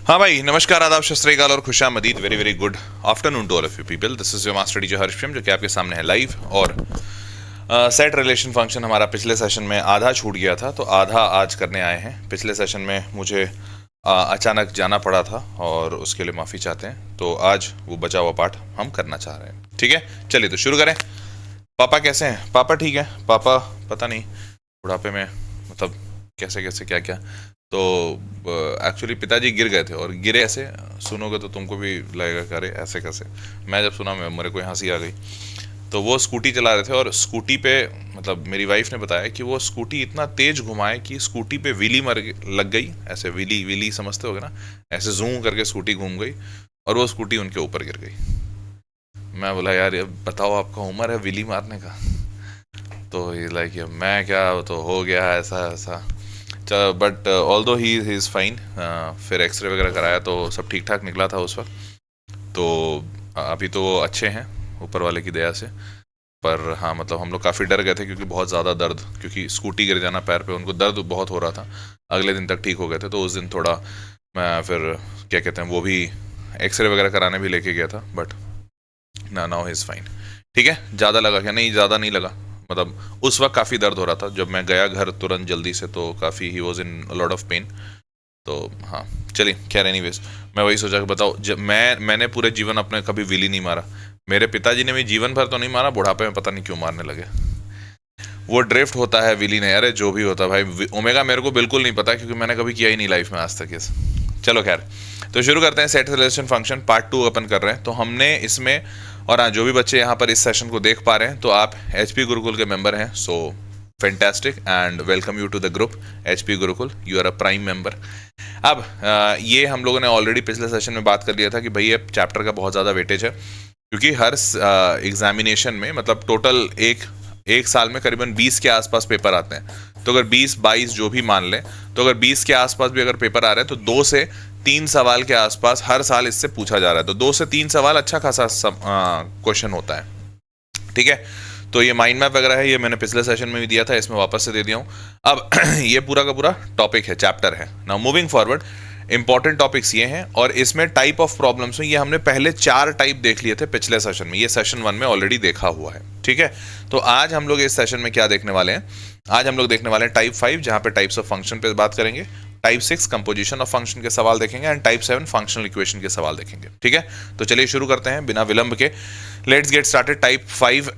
हाँ भाई, नमस्कार, आदाब, सत श्री अकाल और खुशामदीद। Very very good afternoon to all of you people. This is your master teacher Harsham, जो कि आपके सामने है लाइव। और सेट रिलेशन फंक्शन हमारा पिछले सेशन में आधा छूट गया था, तो आधा आज करने आए हैं। पिछले सेशन में मुझे अचानक जाना पड़ा था और उसके लिए माफ़ी चाहते हैं, तो आज वो बचा हुआ पार्ट हम करना चाह रहे हैं। ठीक है, चलिए तो शुरू करें। पापा कैसे हैं? पापा ठीक है। पापा पता नहीं बुढ़ापे में मतलब कैसे कैसे क्या क्या, तो एक्चुअली पिताजी गिर गए थे, और गिरे ऐसे, सुनोगे तो तुमको भी लगेगा कि अरे ऐसे कैसे। मैं जब सुना मेरे को हंसी आ गई। तो वो स्कूटी चला रहे थे, और स्कूटी पे मतलब मेरी वाइफ ने बताया कि वो स्कूटी इतना तेज घुमाए कि स्कूटी पे व्हीली लग गई। ऐसे व्हीली समझते होगे ना, ऐसे जूम करके स्कूटी घूम गई और वो स्कूटी उनके ऊपर गिर गई। मैं बोला यार बताओ, आपका उम्र है व्हीली मारने का? तो ये लाइक मैं क्या, तो हो गया ऐसा ऐसा। बट ऑल दो ही इज़ फाइन। फिर एक्सरे वगैरह कराया तो सब ठीक ठाक निकला था उस वक्त। तो अभी तो वो अच्छे हैं ऊपर वाले की दया से। पर हाँ, मतलब हम लोग काफ़ी डर गए थे, क्योंकि बहुत ज़्यादा दर्द, क्योंकि स्कूटी गिर जाना पैर पे, उनको दर्द बहुत हो रहा था। अगले दिन तक ठीक हो गए थे, तो उस दिन थोड़ा मैं फिर क्या कहते हैं, वो भी एक्सरे वगैरह कराने भी लेके गया था। But now is fine. ठीक है, ज़्यादा लगा क्या? नहीं, ज़्यादा नहीं लगा। मतलब उस वक्त काफ़ी दर्द हो रहा था। जब मैं गया घर तुरंत जल्दी से, तो काफ़ी ही was in lot of pain. तो हाँ चलिए, खैर एनीवेज, मैं वही सोचा कि बताओ, जब मैंने पूरे जीवन अपने कभी व्हीली नहीं मारा। मेरे पिताजी ने भी जीवन भर तो नहीं मारा, बुढ़ापे में पता नहीं क्यों मारने लगे। वो ड्रिफ्ट होता है, व्हीली नहीं, अरे जो भी होता है भाई। ओमेगा मेरे को बिल्कुल नहीं पता, क्योंकि मैंने कभी किया ही नहीं लाइफ में आज तक इस। चलो खैर, तो शुरू करते हैं। सेट रिलेशन फंक्शन पार्ट 2 अपन कर रहे हैं। तो हमने इसमें, और हाँ, जो भी बच्चे यहाँ पर इस सेशन को देख पा रहे हैं, तो आप HP गुरुकुल के मेंबर हैं, so fantastic and welcome you to the group HP Gurukul. You are a prime member. अब ये हम लोगों ने ऑलरेडी पिछले सेशन में बात कर लिया था कि भाई ये चैप्टर का बहुत ज़्यादा वेटेज है, क्योंकि हर एग्जामिनेशन में मतलब टोटल एक साल में करीबन 20 के आसपास पेपर आते हैं। तो अगर 20-22 जो भी मान लें, तो अगर 20 के आसपास भी अगर पेपर आ रहे हैं, तो 2 से 3 सवाल के आसपास हर साल इससे पूछा जा रहा है। तो 2 से 3 सवाल अच्छा खासा क्वेश्चन होता है। ठीक है, तो ये माइंड मैप वगैरह है, ये मैंने पिछले सेशन में भी दिया था, इसमें वापस से दे दिया हूँ। अब ये पूरा का पूरा टॉपिक है, चैप्टर है। Now moving forward, important topics ये हैं, और इसमें टाइप ऑफ प्रॉब्लम्स में ये हमने पहले 4 टाइप देख लिए थे पिछले सेशन में। ये सेशन 1 में ऑलरेडी देखा हुआ है। ठीक है, तो आज हम लोग इस सेशन में क्या देखने वाले हैं? आज हम लोग देखने वाले हैं टाइप 5, जहाँ पे टाइप्स ऑफ फंक्शन पे बात करेंगे। टाइप 6 कंपोजिशन ऑफ फंक्शन के सवाल देखेंगे, एंड टाइप 7 फंक्शनल इक्वेशन के सवाल देखेंगे। ठीक है, तो चलिए शुरू करते हैं बिना विलंब के। Let's get started. Type 5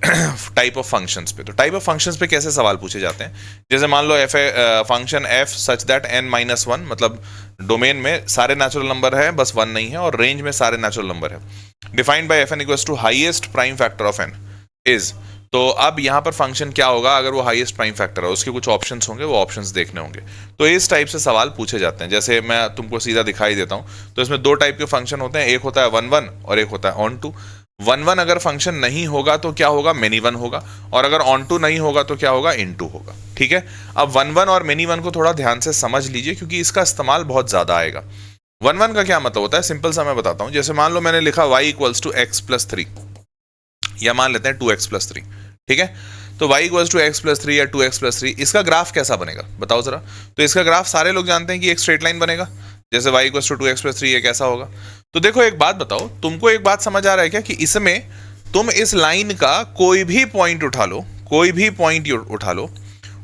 type of functions पे। तो टाइप ऑफ फंक्शंस पे कैसे सवाल पूछे जाते हैं? जैसे मान लो function f such that n-1, मतलब डोमेन में सारे नेचुरल नंबर है, बस 1 नहीं है, और रेंज में सारे नेचुरल नंबर है। Defined by fn equals to highest prime factor of n is. तो अब यहाँ पर फंक्शन क्या होगा अगर वो हाईएस्ट प्राइम फैक्टर है? उसके कुछ ऑप्शंस होंगे, वो ऑप्शंस देखने होंगे। तो इस टाइप से सवाल पूछे जाते हैं। जैसे मैं तुमको सीधा दिखाई देता हूँ, तो इसमें 2 टाइप के फंक्शन होते हैं। एक होता है 1-1 और एक होता है ऑन-टू। 1-1 अगर फंक्शन नहीं होगा तो क्या होगा? मेनी वन होगा। और अगर ऑन-टू नहीं होगा तो क्या होगा? इन-टू होगा। ठीक है, अब 1-1 और मेनी वन को थोड़ा ध्यान से समझ लीजिए, क्योंकि इसका इस्तेमाल बहुत ज्यादा आएगा। 1-1 का क्या मतलब होता है? सिंपल सा मैं बताता हूँ। जैसे मान लो मैंने लिखा y इक्वल्स टू x+3, या मान लेते हैं 2x+3। ठीक है, तो y इक्वल्स टू x+3 या 2x+3, इसका ग्राफ कैसा बनेगा बताओ जरा? तो इसका ग्राफ सारे लोग जानते हैं कि एक स्ट्रेट लाइन बनेगा। जैसे y इक्वल्स टू 2x+3, ये कैसा होगा? तो देखो एक बात बताओ, तुमको एक बात समझ आ रहा है क्या कि इसमें तुम इस लाइन का कोई भी पॉइंट उठा लो, कोई भी पॉइंट उठा लो,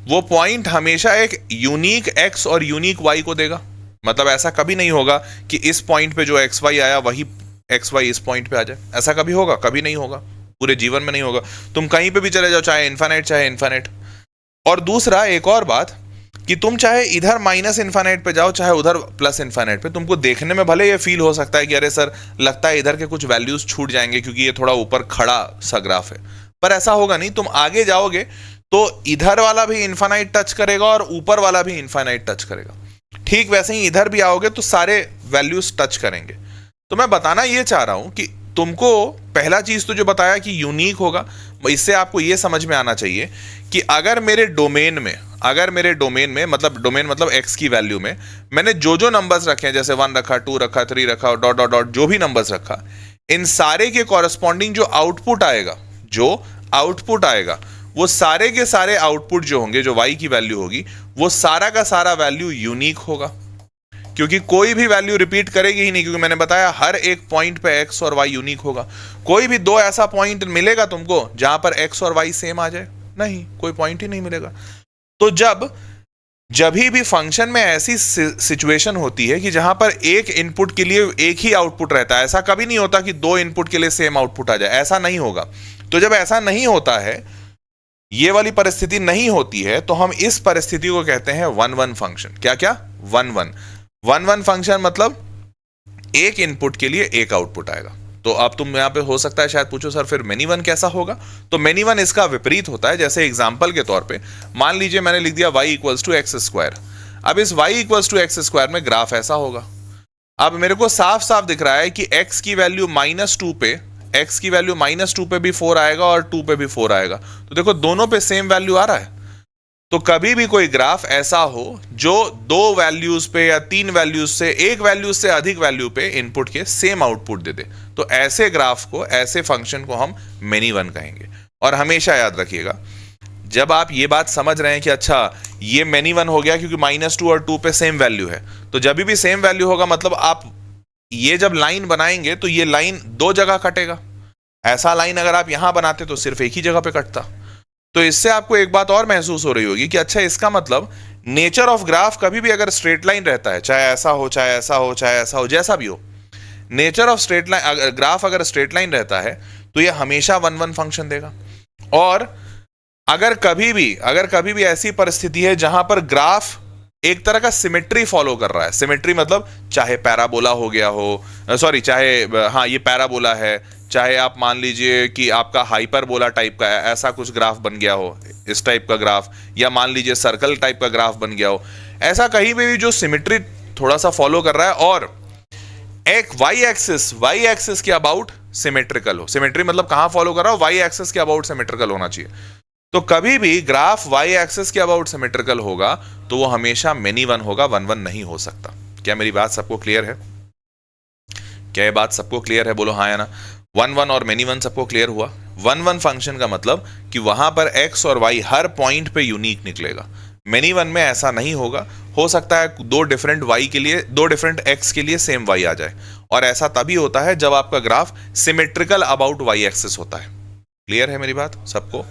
वो पॉइंट हमेशा एक यूनिक x और यूनिक y को देगा। मतलब ऐसा कभी नहीं होगा कि इस पॉइंट पे जो xy आया वही xy इस पॉइंट पे आ जाए। ऐसा कभी होगा? कभी नहीं होगा, पूरे जीवन में नहीं होगा। तुम कहीं पे भी चले जाओ, चाहे इनफाइनाइट चाहे इनफाइनाइट। और दूसरा एक और बात, कि तुम चाहे इधर माइनस इनफाइनाइट पे जाओ, चाहे उधर प्लस इनफाइनाइट पे, तुमको देखने में भले ये फील हो सकता है कि अरे सर लगता है इधर के कुछ वैल्यूज छूट जाएंगे क्योंकि ये थोड़ा ऊपर खड़ा सा ग्राफ है, पर ऐसा होगा नहीं। तुम आगे जाओगे तो इधर वाला भी इनफाइनाइट टच करेगा और ऊपर वाला भी इनफाइनाइट टच करेगा। ठीक वैसे ही इधर भी आओगे तो सारे वैल्यूज टच करेंगे। तो मैं बताना ये चाह रहा हूं कि तुमको पहला चीज तो जो बताया कि यूनिक होगा, इससे आपको ये समझ में आना चाहिए कि अगर मेरे डोमेन में मतलब डोमेन मतलब एक्स की वैल्यू में मैंने जो नंबर्स रखे हैं, जैसे 1 रखा, 2 रखा, 3 रखा, डॉट डॉट डॉट, जो भी नंबर्स रखा, इन सारे के कॉरस्पॉन्डिंग जो आउटपुट आएगा वो सारे के सारे आउटपुट जो होंगे, जो y की वैल्यू होगी, वो सारा का सारा वैल्यू यूनिक होगा, क्योंकि कोई भी वैल्यू रिपीट करेगी ही नहीं, क्योंकि मैंने बताया हर एक पॉइंट पे x और y यूनिक होगा। कोई भी दो ऐसा पॉइंट मिलेगा तुमको जहां पर x और y सेम आ जाए? नहीं, कोई पॉइंट ही नहीं मिलेगा। तो जब भी फंक्शन में ऐसी सिचुएशन होती है कि जहां पर एक इनपुट के लिए एक ही आउटपुट रहता है, ऐसा कभी नहीं होता कि दो इनपुट के लिए सेम आउटपुट आ जाए, ऐसा नहीं होगा। तो जब ऐसा नहीं होता है, ये वाली परिस्थिति नहीं होती है, तो हम इस परिस्थिति को कहते हैं 1-1 फंक्शन। क्या 1-1 फंक्शन मतलब एक इनपुट के लिए एक आउटपुट आएगा। तो अब तुम यहां पे हो सकता है शायद पूछो सर फिर मेनी वन कैसा होगा? तो मेनी वन इसका विपरीत होता है। जैसे एग्जांपल के तौर पे मान लीजिए मैंने लिख दिया y equals to X square. अब इस y equals to X square में ग्राफ ऐसा होगा। अब मेरे को साफ साफ दिख रहा है कि x की वैल्यू -2 पे भी 4 आएगा और 2 पे भी 4 आएगा। तो देखो दोनों पे सेम वैल्यू आ रहा है। तो कभी भी कोई ग्राफ ऐसा हो जो दो वैल्यूज पे या तीन वैल्यूज से, एक वैल्यू से अधिक वैल्यू पे इनपुट के सेम आउटपुट दे दे, तो ऐसे ग्राफ को, ऐसे फंक्शन को हम मेनी वन कहेंगे। और हमेशा याद रखिएगा, जब आप ये बात समझ रहे हैं कि अच्छा ये मेनी वन हो गया क्योंकि -2 और 2 पे सेम वैल्यू है, तो जब भी सेम वैल्यू होगा मतलब आप ये जब लाइन बनाएंगे तो ये लाइन दो जगह कटेगा। ऐसा लाइन अगर आप यहां बनाते तो सिर्फ एक ही जगह पे कटता। तो इससे आपको एक बात और महसूस हो रही होगी कि अच्छा इसका मतलब नेचर ऑफ ग्राफ कभी भी अगर स्ट्रेट लाइन रहता है, चाहे ऐसा हो, चाहे ऐसा हो, चाहे ऐसा हो, जैसा भी हो, nature of straight line, graph अगर स्ट्रेट लाइन रहता है तो ये हमेशा 1-1 फंक्शन देगा। और अगर कभी भी ऐसी परिस्थिति है जहां पर ग्राफ एक तरह का सिमेट्री फॉलो कर रहा है, सिमेट्री मतलब चाहे पैराबोला हो गया हो, चाहे ये पैराबोला है, चाहे आप मान लीजिए कि आपका हाइपरबोला टाइप का ऐसा कुछ ग्राफ बन गया हो, इस टाइप का ग्राफ, या मान लीजिए सर्कल टाइप का ग्राफ बन गया हो, ऐसा कहीं भी जो सिमेट्री थोड़ा सा फॉलो कर रहा है और एक वाई एक्सिस के अबाउट सिमेट्रिकल हो। सिमेट्री मतलब कहां फॉलो कर रहा हो? वाई एक्सिस के अबाउट सिमेट्रिकल होना चाहिए। तो कभी भी ग्राफ वाई एक्सिस के अबाउट सिमेट्रिकल होगा तो वो हमेशा मेनी वन होगा, 1-1 नहीं हो सकता। क्या मेरी बात सबको क्लियर है? क्या ये बात सबको क्लियर है? बोलो हाँ या ना। 1-1 और मेनी वन सबको क्लियर हुआ। 1-1 फंक्शन का मतलब कि वहां पर x और y हर पॉइंट पे यूनिक निकलेगा। मेनी वन में ऐसा नहीं होगा। हो सकता है दो डिफरेंट x के लिए सेम y आ जाए, और ऐसा तभी होता है जब आपका graph symmetrical about y axis होता है। क्लियर है मेरी बात सबको?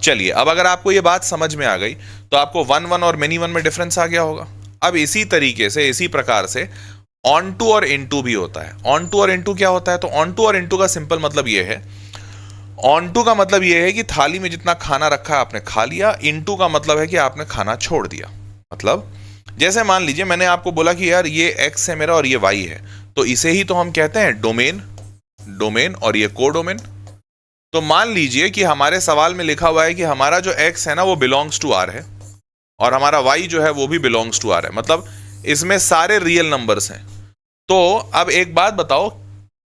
चलिए, अब अगर आपको ये बात समझ में आ गई तो आपको 1-1 और मेनी वन में डिफरेंस आ गया होगा। अब इसी तरीके से, इसी प्रकार से ऑन टू और इनटू भी होता है। ऑन टू और इनटू क्या होता है? तो ऑन टू और इनटू का सिंपल मतलब ये है, ऑन टू का मतलब ये है कि थाली में जितना खाना रखा है आपने खा लिया। इनटू का मतलब है कि आपने खाना छोड़ दिया। मतलब जैसे मान लीजिए मैंने आपको बोला कि यार ये x है मेरा और ये y है, तो इसे ही तो हम कहते हैं डोमेन और ये कोडोमेन। तो मान लीजिए कि हमारे सवाल में लिखा हुआ है कि हमारा जो x है ना वो बिलोंग्स टू r है और हमारा y जो है वो भी बिलोंग्स टू r है, मतलब इसमें सारे रियल नंबर्स हैं। तो अब एक बात बताओ,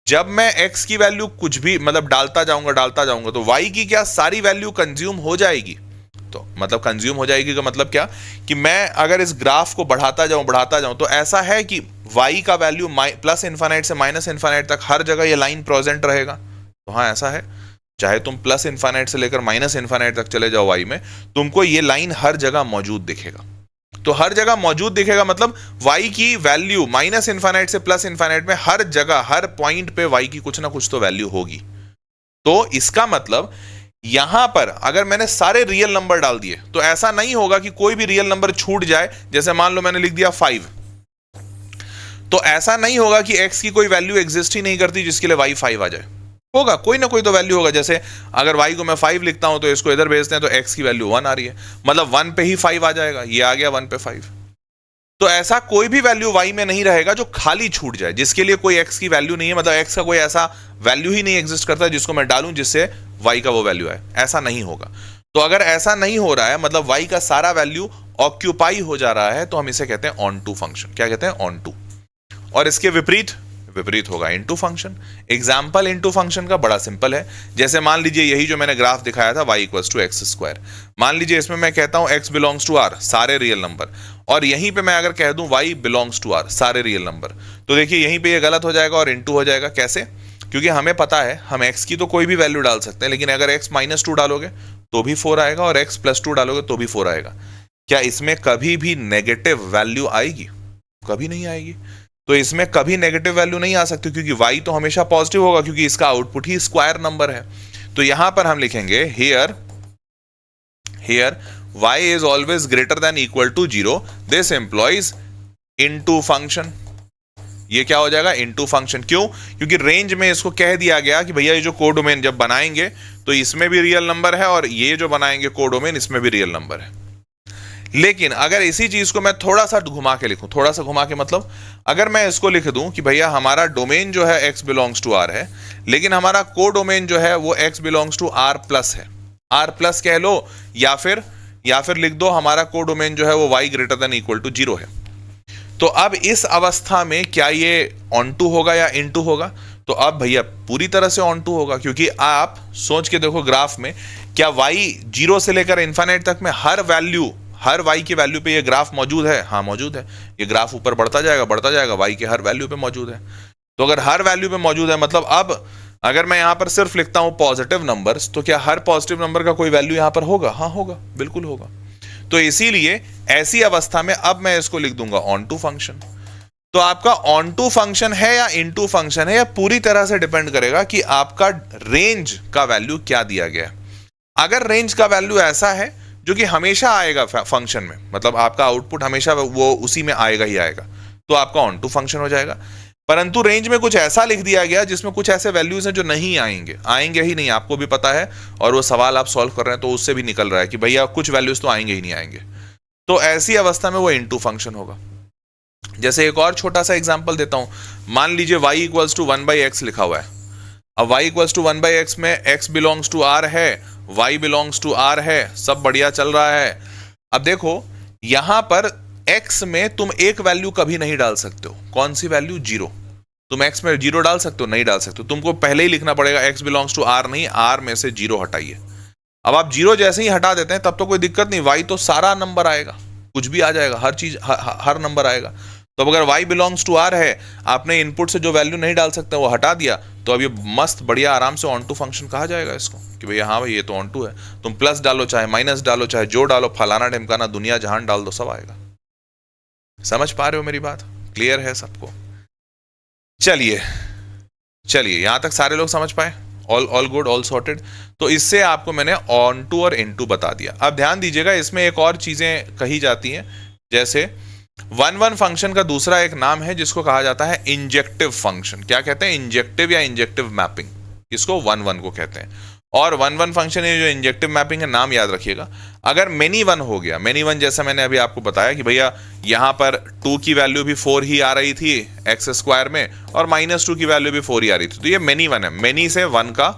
जब मैं x की वैल्यू कुछ भी मतलब डालता जाऊंगा तो y की क्या सारी वैल्यू कंज्यूम हो जाएगी? तो मतलब कंज्यूम हो जाएगी का मतलब क्या कि मैं अगर इस ग्राफ को बढ़ाता जाऊं तो ऐसा है कि y का वैल्यू प्लस इन्फिनिट से माइनस इन्फिनिट तक हर जगह ये लाइन प्रेजेंट रहेगा। तो हाँ ऐसा है, चाहे तुम प्लस इन्फिनिट से लेकर माइनस इन्फिनिट तक चले जाओ y में, तुमको ये लाइन हर जगह मौजूद दिखेगा। तो हर जगह मौजूद दिखेगा मतलब y की वैल्यू माइनस इन्फिनिट से प्लस इन्फिनिट में हर जगह, हर पॉइंट पे y की कुछ ना कुछ तो वैल्यू होगी। तो इसका मतलब यहां पर अगर मैंने सारे रियल नंबर डाल दिए तो ऐसा नहीं होगा कि कोई भी रियल नंबर छूट जाए। जैसे मान लो मैंने लिख दिया 5, तो ऐसा नहीं होगा कि x की कोई वैल्यू एग्जिस्ट ही नहीं करती जिसके लिए y 5 आ जाए। होगा, कोई ना कोई तो वैल्यू होगा। जैसे अगर y को मैं 5 लिखता हूं तो इसको इधर भेजते हैं तो x की वैल्यू 1 आ रही है, मतलब 1 पे ही 5 आ जाएगा, ये आ गया 1 पे 5। तो ऐसा कोई भी वैल्यू y में नहीं रहेगा जो खाली छूट जाए, जिसके लिए कोई x की वैल्यू नहीं है, मतलब x का कोई ऐसा वैल्यू ही नहीं एग्जिस्ट करता जिसको मैं डालूं जिससे y का वो वैल्यू आए। ऐसा नहीं होगा। तो अगर ऐसा नहीं हो रहा है मतलब y का सारा वैल्यू ऑक्यूपाई हो जा रहा है तो हम इसे कहते हैं ऑन टू फंक्शन। क्या कहते हैं? Onto. और इसके विपरीत विपरीत होगा into function. Example into function का बड़ा सिंपल है, जैसे मान लीजिए यही जो मैंने ग्राफ दिखाया था y equals to X square, मान लीजिए इसमें मैं कहता हूं x बिलोंग्स टू r सारे रियल नंबर, और यहीं पे मैं अगर कह दूं y बिलोंग्स टू r सारे रियल नंबर, तो देखिए यहीं पे ये गलत हो जाएगा और इनटू हो जाएगा। कैसे? क्योंकि हमें पता है हम x की तो कोई भी वैल्यू डाल सकते हैं, लेकिन अगर x माइनस 2 डालोगे तो भी 4 आएगा और x प्लस 2 डालोगे तो भी 4 आएगा। क्या इसमें कभी भी नेगेटिव वैल्यू आएगी? कभी नहीं आएगी। तो इसमें कभी नेगेटिव वैल्यू नहीं आ सकती, क्योंकि y तो हमेशा पॉजिटिव होगा, क्योंकि इसका आउटपुट ही स्क्वायर नंबर है। तो यहां पर हम लिखेंगे here y is always greater than equal to 0, this employs into function. ये क्या हो जाएगा? Into function. क्यों? क्योंकि रेंज में इसको कह दिया गया कि भैया ये जो कोडोमेन जब बनाएंगे तो इसमें भी रियल नंबर है और ये जो बनाएंगे कोडोमेन इसमें भी रियल नंबर है। लेकिन अगर इसी चीज को मैं थोड़ा सा घुमा के लिखूं, थोड़ा सा घुमा के मतलब अगर मैं इसको लिख दूं कि भैया हमारा डोमेन जो है x बिलोंग्स टू r है, लेकिन हमारा कोडोमेन जो है वो x belongs to r plus है, r प्लस कह लो, या फिर लिख दो हमारा कोडोमेन जो है वो y greater than equal to 0 है। तो अब इस अवस्था में क्या ये ऑन टू होगा या इन टू होगा? तो अब भैया पूरी तरह से ऑन टू होगा, क्योंकि आप सोच के देखो ग्राफ में, क्या y 0 से लेकर इन्फिनिट तक में हर y की वैल्यू पे ये ग्राफ मौजूद है? हाँ मौजूद है। ये ग्राफ ऊपर बढ़ता जाएगा y के हर वैल्यू पे मौजूद है। तो अगर हर वैल्यू पे मौजूद है मतलब अब अगर मैं यहां पर सिर्फ लिखता हूं पॉजिटिव नंबर्स, तो क्या हर पॉजिटिव नंबर का कोई वैल्यू यहां पर होगा? हाँ होगा, बिल्कुल होगा। तो इसीलिए ऐसी अवस्था में अब मैं इसको लिख दूंगा ऑन टू फंक्शन। तो आपका ऑन टू फंक्शन है या इन टू फंक्शन है, यह पूरी तरह से डिपेंड करेगा कि आपका रेंज का वैल्यू क्या दिया गया है। अगर रेंज का वैल्यू ऐसा है जो कि हमेशा आएगा फंक्शन में, मतलब आपका आउटपुट हमेशा वो उसी में आएगा ही आएगा, तो आपका ऑन टू फंक्शन हो जाएगा। परंतु रेंज में कुछ ऐसा लिख दिया गया जिसमें कुछ ऐसे वैल्यूज हैं जो नहीं आएंगे ही नहीं, आपको भी पता है, और वो सवाल आप सॉल्व कर रहे हैं तो उससे भी निकल रहा है कि भैया कुछ वैल्यूज तो आएंगे ही नहीं आएंगे। तो ऐसी अवस्था में वो इनटू फंक्शन होगा। जैसे एक और छोटा सा एग्जांपल देता हूं, मान लीजिए y इक्वल्स टू 1/x लिखा हुआ है। अब y इक्वल्स टू 1/x में x बिलोंग्स टू r है, y बिलोंग्स टू r है, सब बढ़िया चल रहा है। अब देखो यहां पर x में तुम एक वैल्यू कभी नहीं डाल सकते हो। कौन सी वैल्यू? 0। तुम x में 0 डाल सकते हो? नहीं डाल सकते हो। तुमको पहले ही लिखना पड़ेगा x बिलोंग्स टू r, नहीं, r में से 0 हटाइए। अब आप 0 जैसे ही हटा देते हैं तब तो कोई दिक्कत नहीं, y तो सारा नंबर आएगा, कुछ भी आ जाएगा, हर चीज हर नंबर आएगा। तो अब अगर y बिलोंग्स टू r है, आपने इनपुट से जो वैल्यू नहीं डाल सकते वो हटा दिया, तो अब ये मस्त बढ़िया आराम से ऑन टू फंक्शन कहा जाएगा इसको कि भैया हाँ भाई ये तो ऑन टू है। तुम प्लस डालो चाहे माइनस डालो चाहे जो डालो, फलाना ढिमकाना दुनिया जहान डाल दो, सब आएगा। समझ पा रहे हो मेरी बात? क्लियर है सबको? चलिए यहां तक सारे लोग समझ पाए? All good, all sorted. तो इससे आपको मैंने ऑन टू और इन टू बता दिया। अब ध्यान दीजिएगा, इसमें एक और चीजें कही जाती हैं, जैसे 1-1 फंक्शन का दूसरा एक नाम है जिसको कहा जाता है इंजेक्टिव फंक्शन। क्या कहते हैं? इंजेक्टिव या इंजेक्टिव मैपिंग, इसको 1-1 को कहते हैं। और 1-1 फंक्शन ये जो इंजेक्टिव मैपिंग है, नाम याद रखिएगा। अगर मेनी 1 हो गया, मेनी 1 जैसा मैंने अभी आपको बताया कि भैया यहां पर 2 की वैल्यू भी 4 ही आ रही थी एक्स स्क्वायर में, और -2 की वैल्यू भी 4 ही आ रही थी, तो ये मेनी 1 है, मेनी से 1 का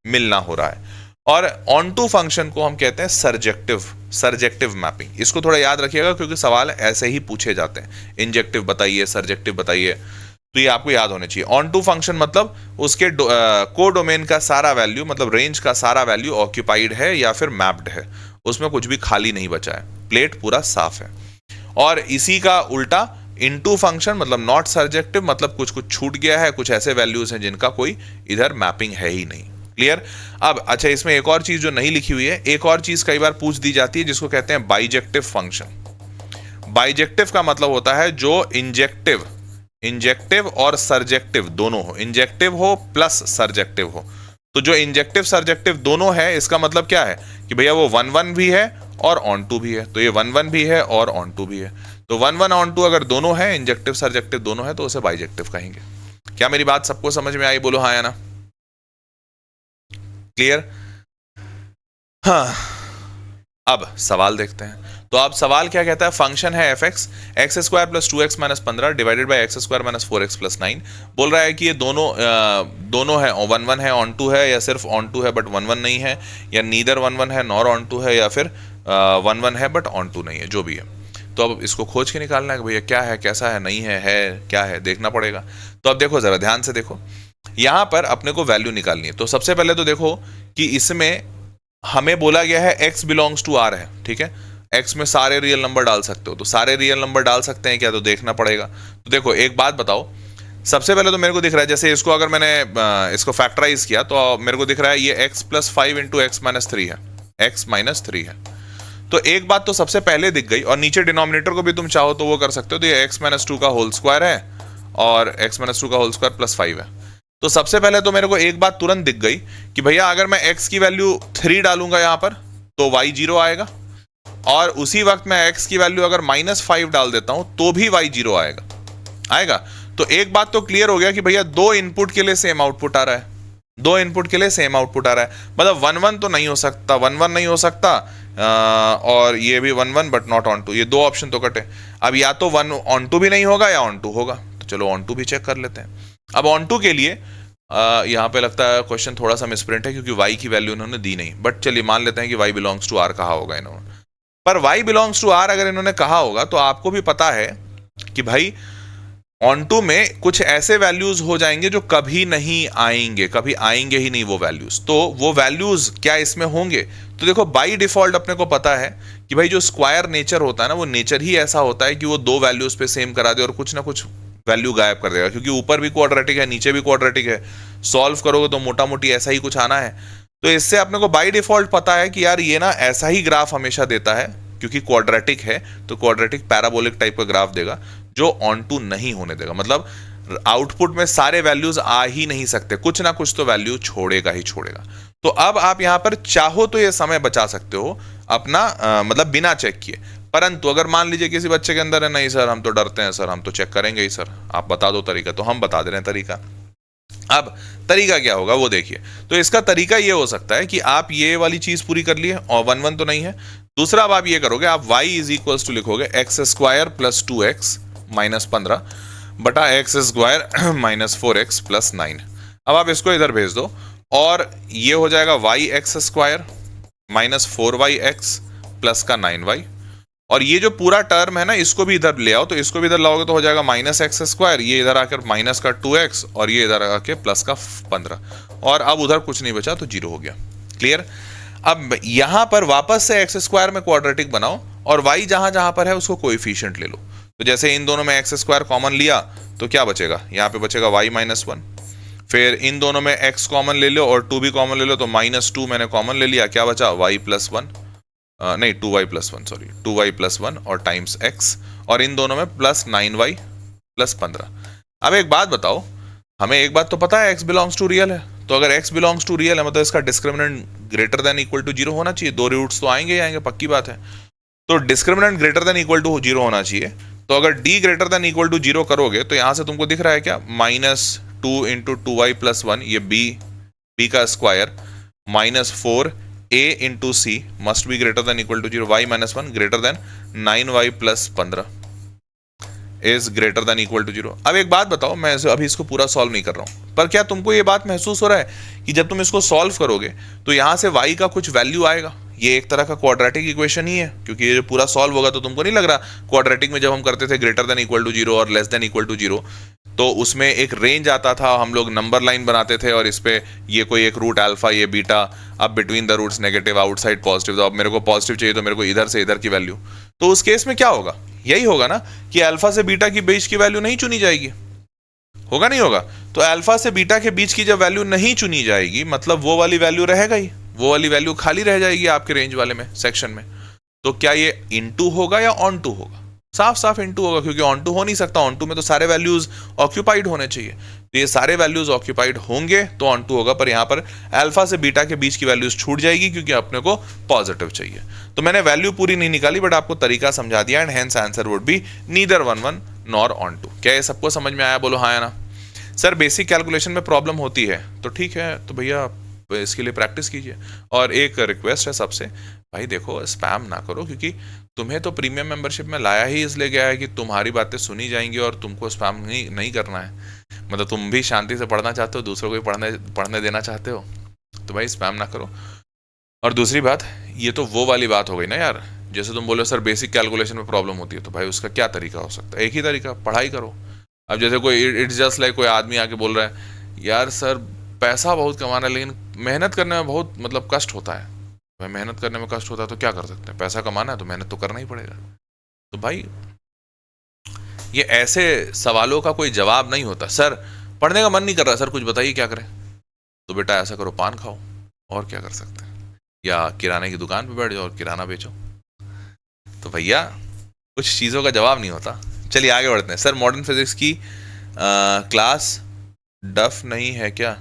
मिलना हो रहा है। और ऑन टू फंक्शन को हम कहते हैं सर्जेक्टिव मैपिंग। इसको थोड़ा याद रखिएगा क्योंकि सवाल ऐसे ही पूछे जाते हैं, इंजेक्टिव बताइए, सर्जेक्टिव बताइए, तो ये आपको याद होने चाहिए। ऑन टू फंक्शन मतलब उसके कोडोमेन का सारा वैल्यू, मतलब रेंज का सारा वैल्यू ऑक्यूपाइड है या फिर मैप्ड है, उसमें कुछ भी खाली नहीं बचा है, प्लेट पूरा साफ है। और इसी का उल्टा इनटू फंक्शन मतलब नॉट सर्जेक्टिव, मतलब कुछ छूट गया है, कुछ ऐसे वैल्यूज हैं जिनका कोई इधर मैपिंग है ही नहीं। क्लियर? अब अच्छा, इसमें एक और चीज जो नहीं लिखी हुई है, एक और चीज कई बार पूछ दी जाती है जिसको कहते हैं बाइजेक्टिव फंक्शन। बाइजेक्टिव का मतलब होता है जो इंजेक्टिव और सर्जेक्टिव दोनों हो, इंजेक्टिव हो प्लस सर्जेक्टिव हो। तो जो इंजेक्टिव सर्जेक्टिव दोनों है, इसका मतलब क्या है कि भैया वो 1-1 भी है और ऑन टू भी है, तो ये 1-1 भी है और ऑन टू भी है। तो 1-1 ऑन टू अगर दोनों है, इंजेक्टिव सर्जेक्टिव दोनों है, तो उसे बाइजेक्टिव कहेंगे। क्या मेरी बात सबको समझ में आई? बोलो हाँ या ना। क्लियर? हाँ, अब सवाल देखते हैं। तो अब सवाल क्या कहता है? फंक्शन है f(x), x square plus 2x minus 15 divided by x square minus 4x plus 9। बोल रहा है कि ये दोनों है, 1-1 है, ऑन टू है, या सिर्फ ऑन टू है बट 1-1 नहीं है, या नीदर 1-1 है नॉर ऑन टू है, या फिर 1-1 है बट ऑन टू नहीं है, जो भी है। तो अब इसको खोज के निकालना है कि भैया क्या है, कैसा है, नहीं है, क्या है, देखना पड़ेगा। तो तो अब देखो जरा ध्यान से देखो, यहां पर अपने को वैल्यू निकालनी है। तो सबसे पहले तो देखो कि इसमें हमें बोला गया है x बिलोंग्स टू r है, ठीक है। x में सारे रियल नंबर डाल सकते हो, तो सारे रियल नंबर डाल सकते हैं क्या, तो देखना पड़ेगा। तो देखो एक बात बताओ, सबसे पहले तो मेरे को दिख रहा है, जैसे इसको अगर मैंने इसको फैक्टराइज किया तो मेरे को दिख रहा है ये x plus 5 into x minus 3 है, x माइनस 3 है। तो एक बात तो सबसे पहले दिख गई, और नीचे डिनोमिनेटर को भी तुम चाहो तो वो कर सकते हो, तो ये x माइनस 2 का होल स्क्वायर है और x माइनस 2 का होल स्क्वायर प्लस 5 है। तो सबसे पहले तो मेरे को एक बात तुरंत दिख गई कि भैया अगर मैं x की वैल्यू 3 डालूंगा यहां पर तो y 0 आएगा, और उसी वक्त मैं x की वैल्यू अगर -5 डाल देता हूं तो भी y 0 आएगा। तो एक बात तो क्लियर हो गया कि भैया दो इनपुट के लिए सेम आउटपुट आ रहा है, दो इनपुट के लिए सेम आउटपुट आ रहा है। मतलब 1 1 तो नहीं हो सकता, 1 1 नहीं हो सकता, और ये भी 1 1 बट नॉट ऑन टू, ये दो ऑप्शन तो कटे। अब या तो 1 ऑन टू भी नहीं होगा या ऑन टू होगा, तो चलो ऑन टू भी चेक कर लेते हैं। अब ऑन टू के लिए यहाँ पे लगता है क्वेश्चन थोड़ा सा मिसप्रिंट है, क्योंकि y की वैल्यू इन्होंने दी नहीं, बट चलिए मान लेते हैं कि y बिलोंग्स टू r कहा होगा इन्होंने। पर y बिलोंग्स टू r अगर इन्होंने कहा होगा तो आपको भी पता है कि भाई ऑन टू में कुछ ऐसे वैल्यूज हो जाएंगे जो कभी नहीं आएंगे, कभी आएंगे ही नहीं वो वैल्यूज। तो वो वैल्यूज क्या इसमें होंगे, तो देखो बाय डिफॉल्ट अपने को पता है कि भाई जो स्क्वायर नेचर होता है ना, वो नेचर ही ऐसा होता है कि वो दो वैल्यूज पे सेम करा दे और कुछ ना कुछ वैल्यू गायब कर देगा, क्योंकि ऊपर भी क्वाड्रेटिक है नीचे भी क्वाड्रेटिक है, सॉल्व करोगे तो मोटा मोटी ऐसा ही कुछ आना है। तो इससे अपने को बाय डिफॉल्ट पता है कि यार ये ना ऐसा ही ग्राफ हमेशा देता है, क्योंकि क्वाड्रेटिक है तो क्वाड्रेटिक पैराबोलिक टाइप का ग्राफ देगा जो ऑन टू नहीं होने देगा। मतलब आउटपुट में सारे वैल्यूज आ ही नहीं सकते, कुछ ना कुछ तो वैल्यू छोड़ेगा ही छोड़ेगा। तो अब आप यहां पर चाहो तो ये समय बचा सकते हो अपना, मतलब बिना चेक किए। परंतु अगर मान लीजिए किसी बच्चे के अंदर है, नहीं सर हम तो डरते हैं सर, हम तो चेक करेंगे ही सर, आप बता दो तरीका, तो हम बता दे रहे हैं तरीका। अब तरीका क्या होगा वो देखिए। तो इसका तरीका ये हो सकता है कि आप ये वाली चीज पूरी कर लिए, और 1 1 तो नहीं है। दूसरा अब आप ये करोगे, आप y इज इक्वल्स टू लिखोगे x square plus 2x minus 15 बटा x square minus 4x plus 9। अब आप इसको इधर भेज दो और ये हो जाएगा y x square minus 4y(x) plus का 9y, और ये जो पूरा टर्म है ना इसको भी इधर ले आओ, तो इसको भी इधर लाओगे तो हो जाएगा माइनस एक्स स्क्वायर, ये इधर आकर माइनस का 2x और ये इधर आके प्लस का 15, और अब उधर कुछ नहीं बचा तो 0 हो गया। क्लियर। अब यहां पर वापस से एक्स स्क्वायर में क्वाड्रेटिक बनाओ और y जहां जहां पर है उसको कोएफिशिएंट ले लो। तो जैसे इन दोनों में एक्स स्क्वायर कॉमन लिया तो क्या बचेगा, यहाँ पे बचेगा y माइनस 1। फिर इन दोनों में x कॉमन ले लो और 2 भी कॉमन ले लो, तो -2 मैंने कॉमन ले लिया, क्या बचा y प्लस 1, नहीं 2y plus 1, sorry 2y plus 1 और टाइम्स x, और इन दोनों में प्लस 9y प्लस 15। अब एक बात बताओ, हमें एक बात तो पता है x बिलोंग्स टू रियल है, तो अगर x बिलोंग्स टू रियल है मतलब इसका discriminant greater than equal to 0 होना चाहिए। दो रूट्स तो आएंगे ही आएंगे, पक्की बात है। तो discriminant greater than equal to 0 होना चाहिए। तो अगर d greater than equal to 0 करोगे तो यहां से तुमको दिख रहा है क्या, -2 इंटू 2y प्लस 1, ये b का square minus 4a into C must be greater than equal to 0, y minus 1 greater than 9y plus 15 is greater than equal to 0। अब एक बात बताओ, मैं अभी इसको पूरा सॉल्व नहीं कर रहा हूं, पर क्या तुमको ये बात महसूस हो रहा है कि जब तुम इसको सॉल्व करोगे तो यहां से y का कुछ वैल्यू आएगा। ये एक तरह का क्वाड्रेटिक इक्वेशन ही है, क्योंकि ये पूरा सॉल्व होगा तो तुमको नहीं लग रहा क्वाड्रेटिक में जब हम करते थे ग्रेटर देन इक्वल टू 0 और लेस देन इक्वल टू 0 तो उसमें एक रेंज आता था, हम लोग नंबर लाइन बनाते थे और इस पे ये कोई एक रूट अल्फा, ये बीटा, अब between the roots negative, outside positive, तो अब मेरे को पॉजिटिव चाहिए तो मेरे को इधर से इधर की वैल्यू। तो उस केस में क्या होगा, यही होगा ना कि अल्फा से बीटा की बीच की वैल्यू नहीं चुनी जाएगी, होगा नहीं होगा। तो अल्फा से बीटा के बीच की जब वैल्यू नहीं चुनी जाएगी मतलब वो वाली वैल्यू रहेगा ही, वो वाली वैल्यू खाली रह जाएगी आपके रेंज वाले में सेक्शन में। तो क्या ये इनटू होगा या ऑन टू होगा, साफ साफ इनटू होगा, क्योंकि ऑन टू हो नहीं सकता, ऑन टू में तो सारे वैल्यूज ऑक्यूपाइड होने चाहिए। तो ये सारे वैल्यूज ऑक्यूपाइड होंगे तो ऑन टू होगा, पर यहाँ पर अल्फा से बीटा के बीच की वैल्यूज छूट जाएगी क्योंकि अपने को पॉजिटिव चाहिए। तो मैंने वैल्यू पूरी नहीं निकाली बट आपको तरीका समझा दिया, and hence answer would be neither 1 1 nor onto. क्या ये सबको समझ में आया, बोलो हाँ या ना। सर बेसिक कैलकुलेशन में प्रॉब्लम होती है तो ठीक है, तो भैया इसके लिए प्रैक्टिस कीजिए। और एक रिक्वेस्ट है सबसे, भाई देखो स्पैम ना करो, क्योंकि तुम्हें तो प्रीमियम मेंबरशिप में लाया ही इसलिए गया है कि तुम्हारी बातें सुनी जाएंगी और तुमको स्पैम नहीं करना है। मतलब तुम भी शांति से पढ़ना चाहते हो, दूसरों को भी पढ़ने देना चाहते हो, तो भाई स्पैम ना करो। और दूसरी बात, ये तो वो वाली बात हो गई ना यार, जैसे तुम बोलो सर बेसिक कैलकुलेशन में प्रॉब्लम होती है, तो भाई उसका क्या तरीका हो सकता है, एक ही तरीका, पढ़ाई करो। अब जैसे कोई इट्स जस्ट लाइक कोई आदमी आके बोल रहा है यार सर पैसा बहुत कमाना है लेकिन मेहनत करने में बहुत मतलब कष्ट होता है। भाई मेहनत करने में कष्ट होता है तो क्या कर सकते हैं, पैसा कमाना है तो मेहनत तो करना ही पड़ेगा। तो भाई ये ऐसे सवालों का कोई जवाब नहीं होता। सर पढ़ने का मन नहीं कर रहा, सर कुछ बताइए क्या करें। तो बेटा ऐसा करो, पान खाओ, और क्या कर सकते हैं, या किराने की दुकान पे बैठ जाओ और किराना बेचो। तो भैया कुछ चीज़ों का जवाब नहीं होता। चलिए आगे बढ़ते हैं। सर मॉडर्न फिजिक्स की क्लास डफ नहीं है क्या?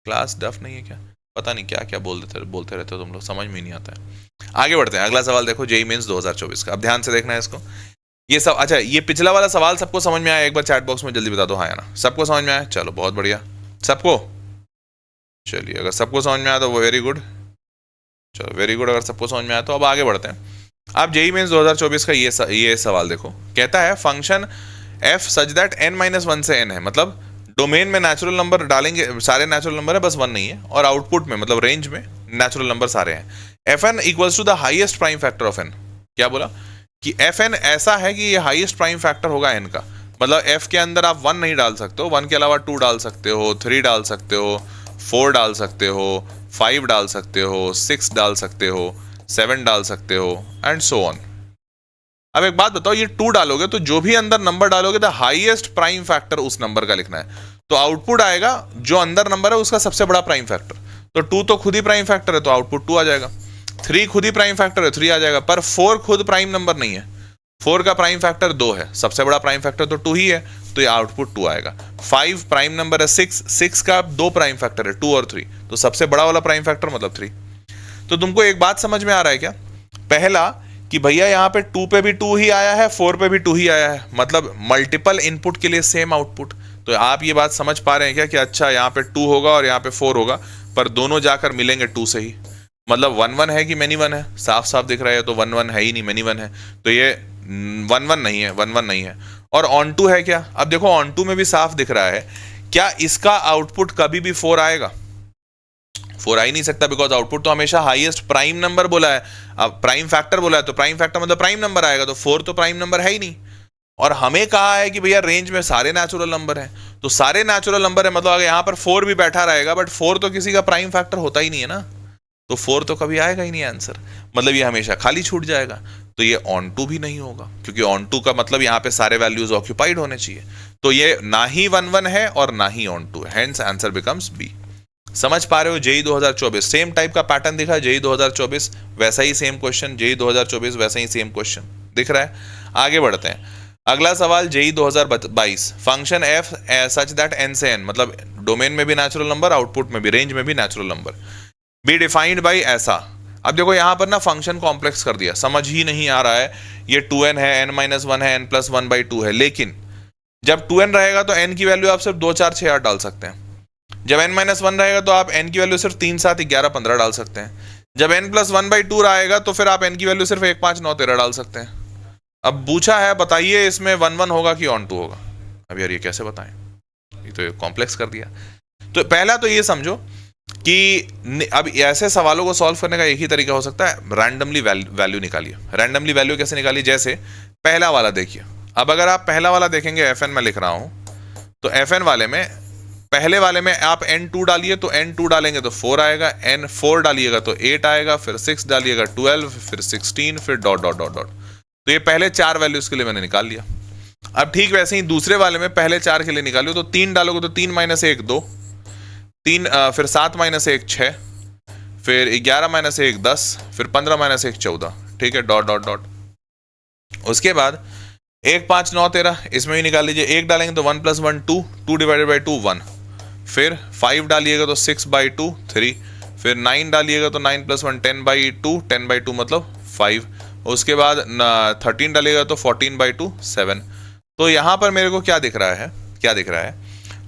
क्लास डफ नहीं है क्या? पता नहीं क्या क्या बोलते रहते हो तुम लोग, समझ में ही नहीं आता है। आगे बढ़ते हैं। अगला सवाल देखो, जेईई मेंस 2024 का। अब ध्यान से देखना है इसको। ये सब अच्छा, ये पिछला वाला सवाल सबको समझ में आया? एक बार चैट बॉक्स में जल्दी बता दो हाँ या ना। सबको समझ में आया? चलो बहुत बढ़िया। सबको, चलिए अगर सबको समझ में आया तो वो वेरी गुड। चलो वेरी गुड, अगर सबको समझ में आया तो अब आगे बढ़ते हैं। अब जेईई मेंस 2024 का ये सवाल देखो। कहता है function F such that n-1 से n है, मतलब डोमेन में नेचुरल नंबर डालेंगे, सारे नेचुरल नंबर है, बस 1 नहीं है, और आउटपुट में मतलब रेंज में नेचुरल नंबर सारे हैं। F N equals to the highest prime factor of N. क्या बोला कि एफ एन ऐसा है कि ये हाईएस्ट प्राइम फैक्टर होगा एन का, मतलब एफ के अंदर आप 1 नहीं डाल सकते हो, 1 के अलावा 2 डाल सकते हो, 3 डाल सकते हो, 4 डाल सकते हो, 5 डाल सकते हो, 6 डाल सकते हो, 7 डाल सकते हो, एंड सो ऑन। अब एक बात बताओ, ये 2 डालोगे तो जो भी अंदर नंबर डालोगे द हाईएस्ट प्राइम फैक्टर उस नंबर का लिखना है, तो आउटपुट आएगा जो अंदर नंबर है उसका सबसे बड़ा प्राइम फैक्टर। तो 2 तो खुद ही प्राइम फैक्टर है तो आउटपुट 2 आ जाएगा। 3 खुद ही प्राइम फैक्टर है, 3 आ जाएगा। पर 4 खुद प्राइम नंबर नहीं है, 4 का प्राइम फैक्टर 2 है, सबसे बड़ा प्राइम फैक्टर तो 2 ही है, तो ये आउटपुट 2 आएगा। 5 प्राइम नंबर है, 6 का 2 प्राइम फैक्टर है, 2 और 3, तो सबसे बड़ा वाला प्राइम फैक्टर मतलब 3। तो तुमको एक बात समझ में आ रहा है क्या? पहला कि भैया यहाँ पे 2 पे भी 2 ही आया है, 4 पे भी 2 ही आया है, मतलब मल्टीपल इनपुट के लिए सेम आउटपुट। तो आप ये बात समझ पा रहे हैं क्या कि अच्छा यहाँ पे 2 होगा और यहाँ पे 4 होगा, पर दोनों जाकर मिलेंगे 2 से ही, मतलब 1-1 है कि मैनी 1 है? साफ साफ दिख रहा है, तो 1-1 है ही नहीं, मैनी 1 है, तो ये 1-1 नहीं है, 1-1 नहीं है। और ऑन 2 है क्या? अब देखो ऑन 2 में भी साफ दिख रहा है, क्या इसका आउटपुट कभी भी 4 आएगा? 4 आ ही नहीं सकता, बिकॉज आउटपुट तो हमेशा हाईएस्ट प्राइम नंबर बोला है, अब प्राइम फैक्टर बोला है, तो प्राइम फैक्टर मतलब प्राइम नंबर आएगा, तो 4 तो प्राइम नंबर है ही नहीं। और हमें कहा है कि भैया रेंज में सारे नेचुरल नंबर हैं, तो सारे नेचुरल नंबर है, मतलब अगर यहाँ पर 4 भी बैठा रहेगा, बट 4 तो किसी का प्राइम फैक्टर होता ही नहीं है ना, तो 4 तो कभी आएगा ही नहीं आंसर, मतलब ये हमेशा खाली छूट जाएगा। तो ये ऑन 2 भी नहीं होगा, क्योंकि ऑन 2 का मतलब यहाँ पे सारे वैल्यूज ऑक्यूपाइड होने चाहिए, तो ये ना ही 1-1 है और ना ही ऑन 2 है, हेंस आंसर बिकम्स बी। समझ पा रहे हो? जेईई 2024 सेम टाइप का पैटर्न दिखा, जेईई 2024 वैसा ही सेम क्वेश्चन, जेईई 2024 वैसा ही सेम क्वेश्चन दिख रहा है। आगे बढ़ते हैं। अगला सवाल JEE 2022, function F such that N से एन, मतलब डोमेन में भी नेचुरल नंबर, आउटपुट में भी, रेंज में भी natural number, be defined by ऐसा। अब देखो यहाँ पर ना फंक्शन कॉम्प्लेक्स कर दिया, समझ ही नहीं आ रहा है, ये 2n है, n-1 है, n+1/2 है, लेकिन जब 2n रहेगा तो n की वैल्यू आप सिर्फ 2, 4, 6, 8 डाल सकते हैं। जब n-1 रहेगा तो आप n की वैल्यू सिर्फ 3, 7, 11, 15 डाल सकते हैं। जब n+1/2 रहेगा तो फिर आप n की वैल्यू सिर्फ 1, 5, 9, 13 डाल सकते हैं। अब पूछा है बताइए इसमें 1-1 होगा कि ऑन 2 होगा? अब यार ये कैसे बताएं, ये तो कॉम्प्लेक्स कर दिया। तो पहला तो ये समझो कि अब ऐसे सवालों को सॉल्व करने का एक ही तरीका हो सकता है, रैंडमली वैल्यू निकालिए। रैंडमली वैल्यू कैसे निकालिए? जैसे पहला वाला देखिए, अब अगर आप पहला वाला देखेंगे, एफ एन में लिख रहा हूं, तो एफ एन वाले में पहले वाले में आप n2 डालिए, तो n2 डालेंगे तो 4 आएगा, n4 डालिएगा तो 8 आएगा, फिर 6 डालिएगा 12, फिर 16, फिर डॉट डॉट डॉट डॉट। तो ये पहले 4 वैल्यूज के लिए मैंने निकाल लिया। अब ठीक वैसे ही दूसरे वाले में पहले 4 के लिए निकालियो, तो 3 डालोगे तो 3 - 1 2, 3 फिर 7 - 1 6, फिर 11 - 1 10, फिर 15 - 1 14, ठीक है, डॉट डॉट डॉट। उसके बाद 1 5 9 13, इसमें भी निकाल लीजिए। 1 डालेंगे तो 1 + 1 2, 2 / 2 1, फिर 5 डालिएगा तो 6/2 3, फिर 9 डालिएगा तो 9 + 1 10/2, 10/2 मतलब 5। उसके बाद 13 डालिएगा तो 14/2 7। तो यहाँ पर मेरे को क्या दिख रहा है,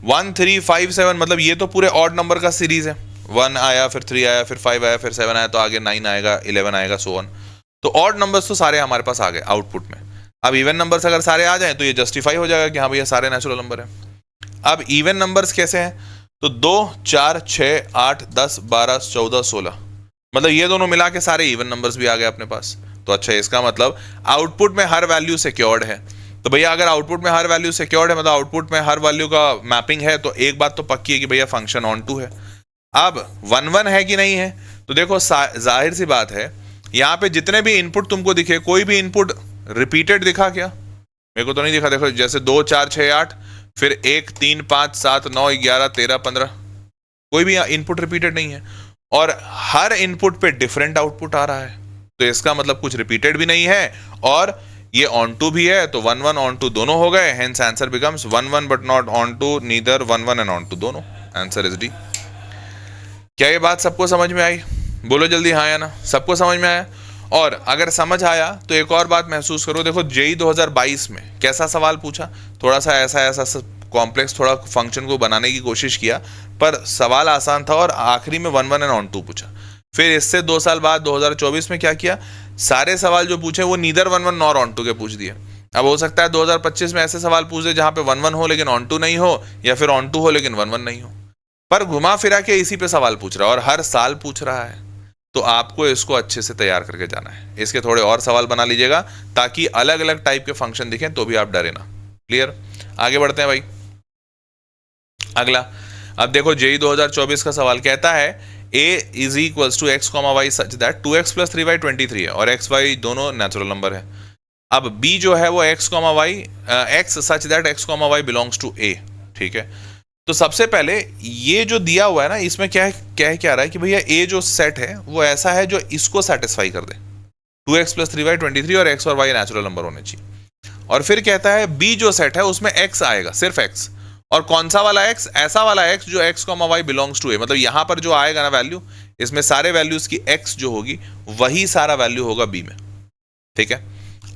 1 3 5 7, मतलब ये तो पूरे ऑड नंबर का सीरीज है। 1 आया, फिर 3 आया, फिर 5 आया, फिर 7 आया, तो आगे 9 आएगा, 11 आएगा, सो ऑन। तो ऑड नंबर्स तो सारे हमारे पास आ गए आउटपुट में। अब इवन नंबर्स अगर सारे आ जाएं तो ये जस्टिफाई हो जाएगा कि हाँ भैया सारे नेचुरल नंबर है। अब इवन नंबर्स कैसे हैं? तो 2 4 6 8 10 12 14 16, मतलब ये दोनों मिला के सारे इवन नंबर्स भी आ गए अपने पास। तो अच्छा, इसका मतलब आउटपुट में हर वैल्यू सिक्योर्ड है। तो भैया अगर आउटपुट में हर वैल्यू सिक्योर्ड है, मतलब आउटपुट में हर वैल्यू का मैपिंग है, तो एक बात तो पक्की है कि भैया फंक्शन ऑन टू है। अब 1 1 है कि नहीं है, तो देखो जाहिर सी बात है, यहाँ पे जितने भी इनपुट तुमको दिखे, कोई भी इनपुट रिपीटेड दिखा क्या? मेरे को तो नहीं दिखा। देखो जैसे 2 4 6 8, फिर 1 3 5 7 9 11 13 15, कोई भी इनपुट रिपीटेड नहीं है, और हर इनपुट पे डिफरेंट आउटपुट आ रहा है, तो इसका मतलब कुछ रिपीटेड भी नहीं है और ये ऑन टू भी है, तो 1 1 ऑन टू दोनों हो गए, hence answer becomes 1 1 but not on two, neither 1 1 and on two दोनों। Answer is D. क्या ये बात सबको समझ में आई? बोलो जल्दी हाँ या ना। सबको समझ में आया? और अगर समझ आया तो एक और बात महसूस करो, देखो जेई 2022 में कैसा सवाल पूछा, थोड़ा सा ऐसा कॉम्प्लेक्स थोड़ा फंक्शन को बनाने की कोशिश किया, पर सवाल आसान था और आखिरी में 1 1 एंड ऑन टू पूछा। फिर इससे 2 साल बाद 2024 में क्या किया, सारे सवाल जो पूछे वो नीदर 1 1 नॉर ऑन टू के पूछ दिए। अब हो सकता है 2025 में ऐसे सवाल पूछ दे जहां पे 1 1 हो लेकिन ऑन टू नहीं हो, या फिर ऑन टू हो लेकिन 1 1 नहीं हो, पर घुमा फिरा के इसी पे सवाल पूछ रहा है और हर साल पूछ रहा है। तो आपको इसको अच्छे से तैयार करके जाना है। इसके थोड़े और सवाल बना लीजिएगा ताकि अलग अलग टाइप के फंक्शन दिखें तो भी आप डरे ना। क्लियर? आगे बढ़ते हैं भाई। अगला, अब देखो जेई 2024 का सवाल कहता है a is equals to X comma Y such that 2x plus 3y 23 है और x y दोनों नेचुरल नंबर है। अब b जो है वो x comma Y X such that x comma Y belongs to a। ठीक है, तो सबसे पहले ये जो दिया हुआ है ना, इसमें क्या रहा है कि भैया a जो सेट है वो ऐसा है जो इसको सेटिस्फाई कर दे, 2x प्लस 3y 23 और x और y नेचुरल नंबर होने चाहिए। और फिर कहता है b जो सेट है उसमें x आएगा, सिर्फ x, और कौन सा वाला x? ऐसा वाला x जो x comma Y belongs to a, मतलब यहां पर जो आएगा ना वैल्यू, इसमें सारे वैल्यूज की x जो होगी वही सारा वैल्यू होगा b में। ठीक है,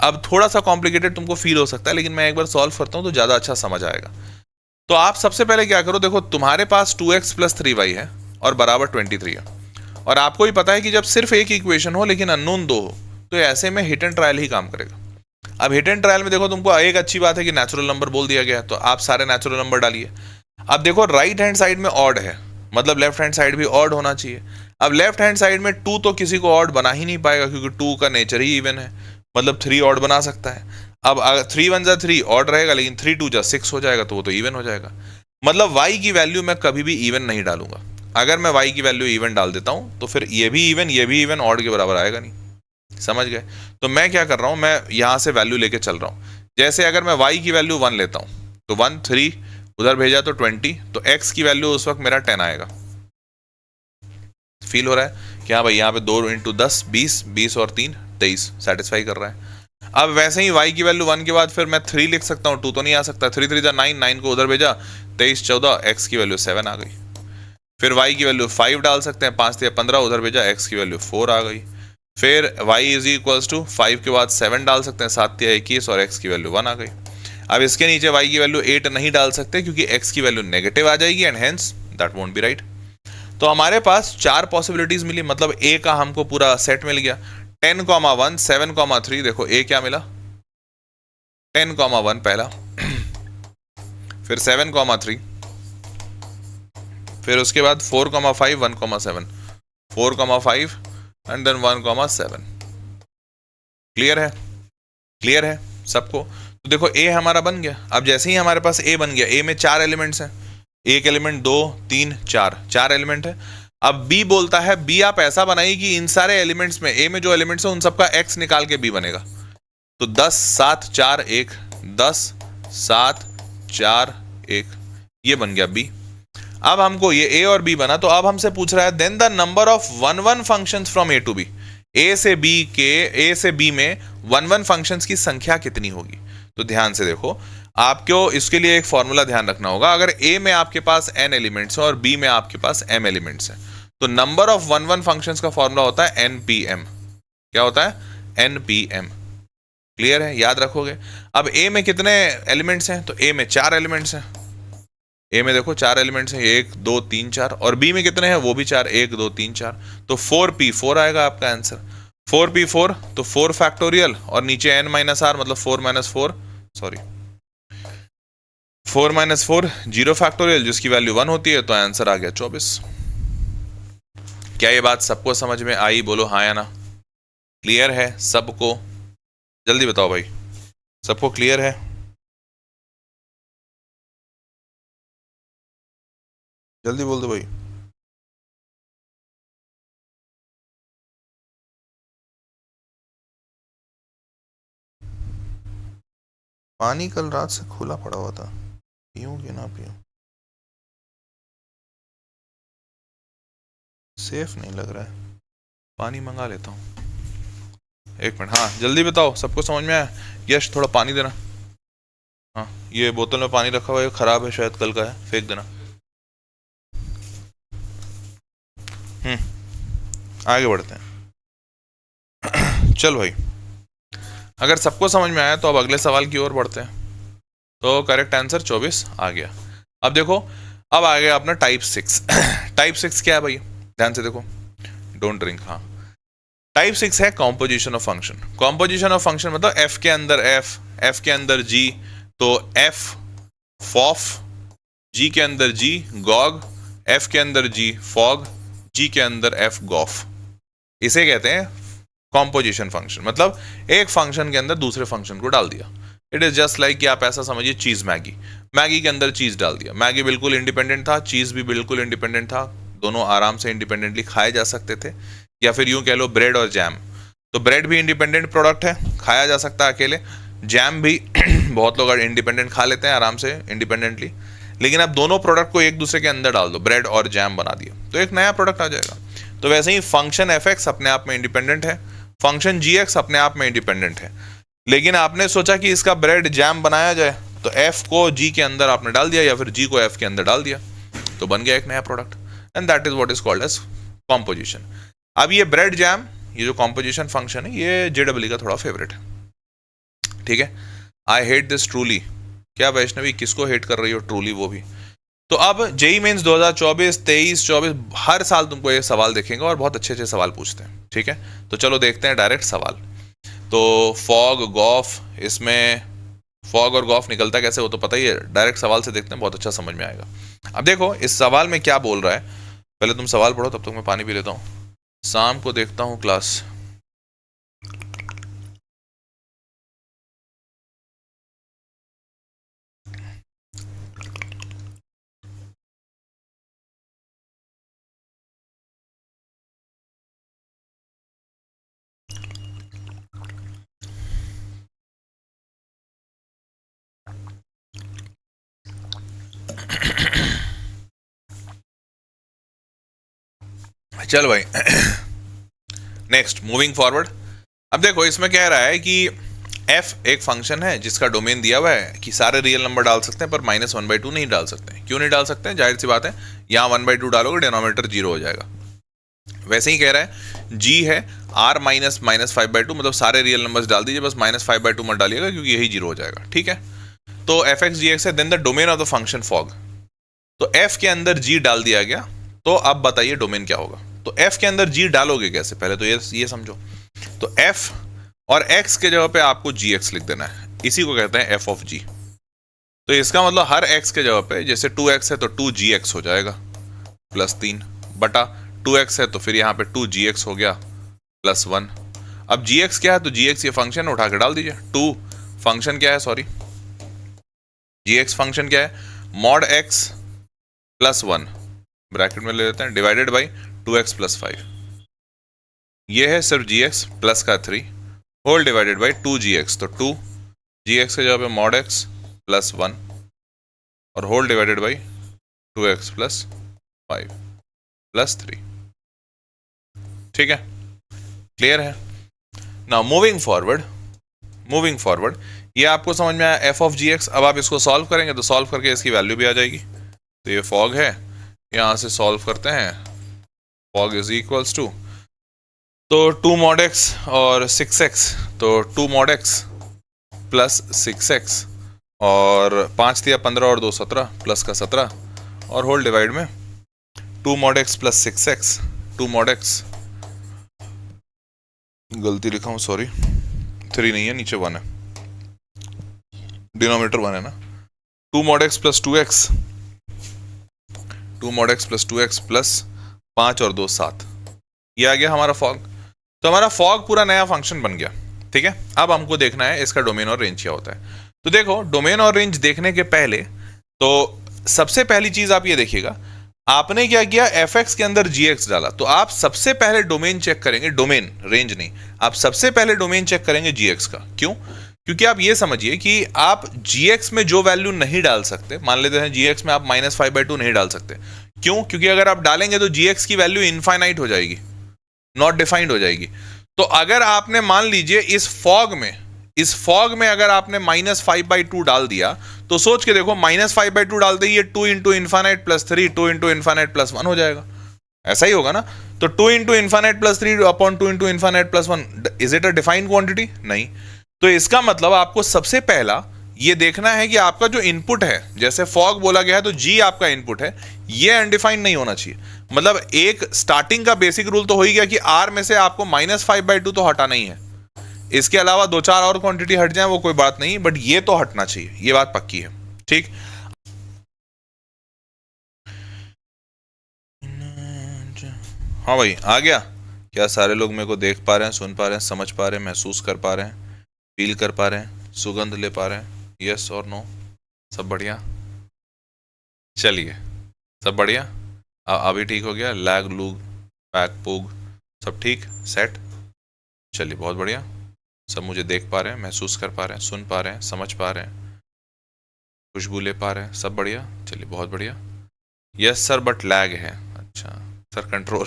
अब थोड़ा सा कॉम्प्लिकेटेड तुमको फील हो सकता है, लेकिन मैं एक बार सॉल्व करता हूं तो ज्यादा अच्छा समझ आएगा। तो आप सबसे पहले क्या करो, देखो तुम्हारे पास 2x प्लस 3y है और बराबर 23 है, और आपको ही पता है कि जब सिर्फ एक इक्वेशन हो लेकिन अननोन 2 हो, तो ऐसे में हिट एंड ट्रायल ही काम करेगा। अब हिट एंड ट्रायल में देखो तुमको एक अच्छी बात है कि नेचुरल नंबर बोल दिया गया, तो आप सारे नेचुरल नंबर डालिए। अब देखो राइट हैंड साइड में ऑड है, मतलब लेफ्ट हैंड साइड भी ऑड होना चाहिए। अब लेफ्ट हैंड साइड में 2 तो किसी को ऑड बना ही नहीं पाएगा, क्योंकि 2 का नेचर ही इवन है, मतलब 3 ऑड बना सकता है। अब 3 1 जा 3 ऑड रहेगा, लेकिन 3 2 जा 6 हो जाएगा, तो वो तो इवन हो जाएगा। मतलब y की वैल्यू मैं कभी भी इवन नहीं डालूंगा। अगर मैं y की वैल्यू इवन डाल देता हूं तो फिर ये भी इवन ऑड के बराबर आएगा नहीं। समझ गए? तो मैं क्या कर रहा हूं, मैं यहां से वैल्यू लेके चल रहा हूं। जैसे अगर मैं y की वैल्यू 1 लेता हूं तो 1 3 उधर भेजा तो 20, तो x की वैल्यू उस वक्त मेरा 10 आएगा। फील हो रहा है कि हाँ भाई यहाँ पे 2 × 10 20, 20 और 3 23 सेटिस्फाई कर रहा है। अब वैसे ही y की वैल्यू 1 के बाद फिर मैं 3 लिख सकता हूँ, 2 तो नहीं आ सकता, 3 3 9 9 को उधर भेजा 23 14, x की वैल्यू 7 आ गई। फिर y की वैल्यू 5 डाल सकते हैं, 5 3 15 उधर भेजा, x की वैल्यू 4 आ गई। फिर y इज इक्वल्स टू 5 के बाद 7 डाल सकते हैं, 7 3 21 और x की वैल्यू 1 आ गई। अब इसके नीचे y की वैल्यू 8 नहीं डाल सकते क्योंकि x की वैल्यू नेगेटिव आ जाएगी and hence that won't be right. तो हमारे पास 4 पॉसिबिलिटीज मिली, मतलब a का हमको पूरा सेट मिल गया। 10, 1 7, 3, देखो a क्या मिला, 10, 1 पहला, फिर 7, 3, फिर उसके बाद 4, 5, 1, 7, 4, 5 एंड देन 1, 7। क्लियर है? क्लियर है सबको? तो देखो a हमारा बन गया। अब जैसे ही हमारे पास a बन गया, a में 4 एलिमेंट्स हैं, एक एलिमेंट 2 3 4 एलिमेंट है। अब b बोलता है, b आप ऐसा बनाइए कि इन सारे एलिमेंट्स में, a में जो एलिमेंट्स हैं उन सबका x निकाल के b बनेगा। तो 10 7 4 1, 10 7 4 1, ये बन गया b। अब हमको ये a और b बना, तो अब हमसे पूछ रहा है then the number of 1 1 functions from a to b, a से b में 1 1 फंक्शंस की संख्या कितनी होगी। तो ध्यान से देखो, आपको इसके लिए एक फॉर्मूला ध्यान रखना होगा। अगर a में आपके पास n एलिमेंट्स हैं और b में आपके पास m एलिमेंट्स हैं, तो नंबर ऑफ 1 1 फंक्शंस का फॉर्मूला होता है npm। क्या होता है? npm। क्लियर है? याद रखोगे। अब a में कितने एलिमेंट्स हैं? तो a में 4 एलिमेंट्स हैं। a में देखो 4 एलिमेंट्स हैं, 1 2 3 4, और b में कितने हैं? वो भी 4, 1 2 3 4, तो 4p4 आएगा आपका आंसर। 4p4 तो 4 फैक्टोरियल और नीचे n - r, मतलब 4 - 4 0 फैक्टोरियल, जिसकी वैल्यू 1 होती है, तो आंसर आ गया 24। क्या ये बात सबको समझ में आई? बोलो हाँ या ना। क्लियर है सबको? जल्दी बताओ भाई, सबको क्लियर है? जल्दी बोल दो भाई। पानी कल रात से खुला पड़ा हुआ था, पीऊं कि ना पीऊं? सेफ नहीं लग रहा है, पानी मंगा लेता हूँ। एक मिनट, हाँ जल्दी बताओ, सबको समझ में आया? यश थोड़ा पानी देना। हाँ ये बोतल में पानी रखा हुआ है, खराब है शायद, कल का है, फेंक देना। आगे बढ़ते हैं। चल भाई, अगर सबको समझ में आया तो अब अगले सवाल की ओर बढ़ते हैं। तो करेक्ट आंसर 24 आ गया। अब देखो, अब आ गया अपना टाइप 6। टाइप 6 क्या है भाई, ध्यान से देखो, डोंट ड्रिंक। हाँ, टाइप 6 है composition of function. Composition of function मतलब एफ के अंदर एफ के अंदर जी, तो एफ फॉफ, जी के अंदर जी गॉग, एफ के अंदर जी फॉग, जी के अंदर एफ गॉफ। इसे कहते हैं कॉम्पोजिशन फंक्शन। मतलब एक फंक्शन के अंदर दूसरे फंक्शन को डाल दिया। इट इज जस्ट लाइक कि आप ऐसा समझिए, चीज मैगी, मैगी के अंदर चीज डाल दिया। मैगी बिल्कुल इंडिपेंडेंट था, चीज भी बिल्कुल इंडिपेंडेंट था, दोनों आराम से इंडिपेंडेंटली खाए जा सकते थे। या फिर यूं कह लो ब्रेड और जैम, तो ब्रेड भी इंडिपेंडेंट प्रोडक्ट है, खाया जा सकता है अकेले। जैम भी बहुत लोग इंडिपेंडेंट खा लेते हैं आराम से इंडिपेंडेंटली। लेकिन आप दोनों प्रोडक्ट को एक दूसरे के अंदर डाल दो, ब्रेड और जैम बना दिया, तो एक नया प्रोडक्ट आ जाएगा। तो वैसे ही फंक्शन एफ एक्स अपने आप में इंडिपेंडेंट है, फंक्शन जी एक्स अपने आप में इंडिपेंडेंट है। लेकिन आपने सोचा कि इसका ब्रेड जैम बनाया जाए, तो एफ को जी के अंदर आपने डाल दिया या फिर जी को एफ के अंदर डाल दिया, तो बन गया एक नया product. And that is what is called as composition. अब ये ब्रेड जैम, ये जो कॉम्पोजिशन फंक्शन है, ये जेडब्ल्यू का थोड़ा फेवरेट है, ठीक है। I hate this truly. क्या वैष्णवी, किसको हेट कर रही हो? ट्रूली, वो भी। तो अब जेई मेंस 2024, 23, 24 हर साल तुमको ये सवाल देखेंगे और बहुत अच्छे अच्छे सवाल पूछते हैं, ठीक है। तो चलो देखते हैं डायरेक्ट सवाल। तो फॉग गॉफ, इसमें फॉग और गॉफ निकलता कैसे, वो तो पता ही है, डायरेक्ट सवाल से देखते हैं, बहुत अच्छा समझ में आएगा। अब देखो इस सवाल में क्या बोल रहा है, पहले तुम सवाल पढ़ो, तब तक मैं पानी पी लेता हूँ। शाम को देखता हूँ क्लास। चल भाई, नेक्स्ट मूविंग फॉरवर्ड। अब देखो इसमें कह रहा है कि f एक फंक्शन है जिसका डोमेन दिया हुआ है कि सारे रियल नंबर डाल सकते हैं, पर -1/2 नहीं डाल सकते। क्यों नहीं डाल सकते? जाहिर सी बात है, यहाँ 1/2 डालोगे डिनोमिनेटर 0 हो जाएगा। वैसे ही कह रहा है g है r -5/2, मतलब सारे रियल नंबर्स डाल दीजिए, बस -5/2 मत डालिएगा क्योंकि यही 0 हो जाएगा, ठीक है। तो एफ एक्स जी एक्स है, then the domain of the function fog. तो f के अंदर g डाल दिया गया, तो अब बताइए डोमेन क्या होगा। तो f के अंदर g डालोगे कैसे, पहले तो ये समझो। तो f और x के जगह पे आपको gx लिख देना है, इसी को कहते हैं f ऑफ g। तो इसका मतलब हर x के जगह पे, जैसे 2x है तो 2gx हो जाएगा +3 बटा 2x है तो फिर यहाँ पे 2gx हो गया +1। अब gx क्या है, तो gx ये फंक्शन उठा के डाल दीजिए। 2 फंक्शन क्या है, सॉरी gx फंक्शन क्या है, मॉड x +1 ब्रैकेट में ले लेते हैं, डिवाइडेड बाई 2x + 5। ये है सिर्फ gx प्लस का 3 होल डिवाइडेड बाई 2gx, तो 2gx के जगह पे मॉड x +1 और होल डिवाइडेड बाई 2x + 5 + 3, ठीक है, क्लियर है ना। मूविंग फॉरवर्ड ये आपको समझ में आया f ऑफ gx। अब आप इसको सॉल्व करेंगे तो सॉल्व करके इसकी वैल्यू भी आ जाएगी। तो ये फॉग है, यहाँ से सॉल्व करते हैं, फॉग इज इक्वल्स टू, तो 2 mod x और 6x, तो 2 mod x प्लस 6x और 5 दिया 15 और 2 17 प्लस का 17 और होल डिवाइड में 2 mod x plus 6x, 2 mod x, गलती लिखा हूँ सॉरी, 3 नहीं है, नीचे 1 है, डिनोमिनेटर 1 है ना। 2 mod x plus 2x, 2 mod x plus 2x plus 5 और 2 7, ये आ गया हमारा फॉग। तो हमारा फॉग पूरा नया फंक्शन बन गया, ठीक है। अब हमको देखना है इसका डोमेन और रेंज क्या होता है। तो देखो डोमेन और रेंज देखने के पहले तो सबसे पहली चीज आप ये देखिएगा, आपने क्या किया, एफ एक्स के अंदर जी एक्स डाला, तो आप सबसे पहले डोमेन चेक करेंगे, डोमेन रेंज नहीं, आप सबसे पहले डोमेन चेक करेंगे जी एक्स का। क्यों? क्योंकि आप ये समझिए कि आप जी एक्स में जो वैल्यू नहीं डाल सकते, मान लेते हैं जी एक्स में आप -5/2 नहीं डाल सकते। क्यों? क्योंकि अगर आप डालेंगे तो जी एक्स की वैल्यू इनफाइनाइट हो जाएगी, नॉट डिफाइंड हो जाएगी। तो अगर आपने मान लीजिए इस फॉग में अगर आपने -5/2 डाल दिया, तो सोच के देखो, -5/2 डालते ही ये 2 into infinite plus 3, 2 into infinite plus 1 हो जाएगा। ऐसा ही होगा ना? तो 2 into infinite plus 3 upon 2 into infinite plus 1, is it a defined quantity? नहीं। तो इसका मतलब आपको सबसे पहला ये देखना है कि आपका जो इनपुट है, जैसे फॉग बोला गया है तो जी आपका इनपुट है, ये अनडिफाइंड नहीं होना चाहिए। मतलब एक स्टार्टिंग का बेसिक रूल तो हो ही गया कि आर में से आपको -5/2 तो हटाना ही है। इसके अलावा 2-4 और क्वांटिटी हट जाए वो कोई बात नहीं, बट ये तो हटना चाहिए, ये बात पक्की है। ठीक, हाँ भाई आ गया क्या? सारे लोग मेरे को देख पा रहे हैं, सुन पा रहे हैं, समझ पा रहे हैं, महसूस कर पा रहे हैं, फील कर पा रहे हैं, सुगंध ले पा रहे हैं? यस और नो? सब बढ़िया? चलिए, सब बढ़िया। अभी ठीक हो गया, लैग लूग पैक पूग सब ठीक सेट? चलिए बहुत बढ़िया, सब मुझे देख पा रहे हैं, महसूस कर पा रहे हैं, सुन पा रहे हैं, समझ पा रहे हैं, खुशबू ले पा रहे हैं, सब बढ़िया। चलिए बहुत बढ़िया। यस सर बट लैग है। अच्छा सर कंट्रोल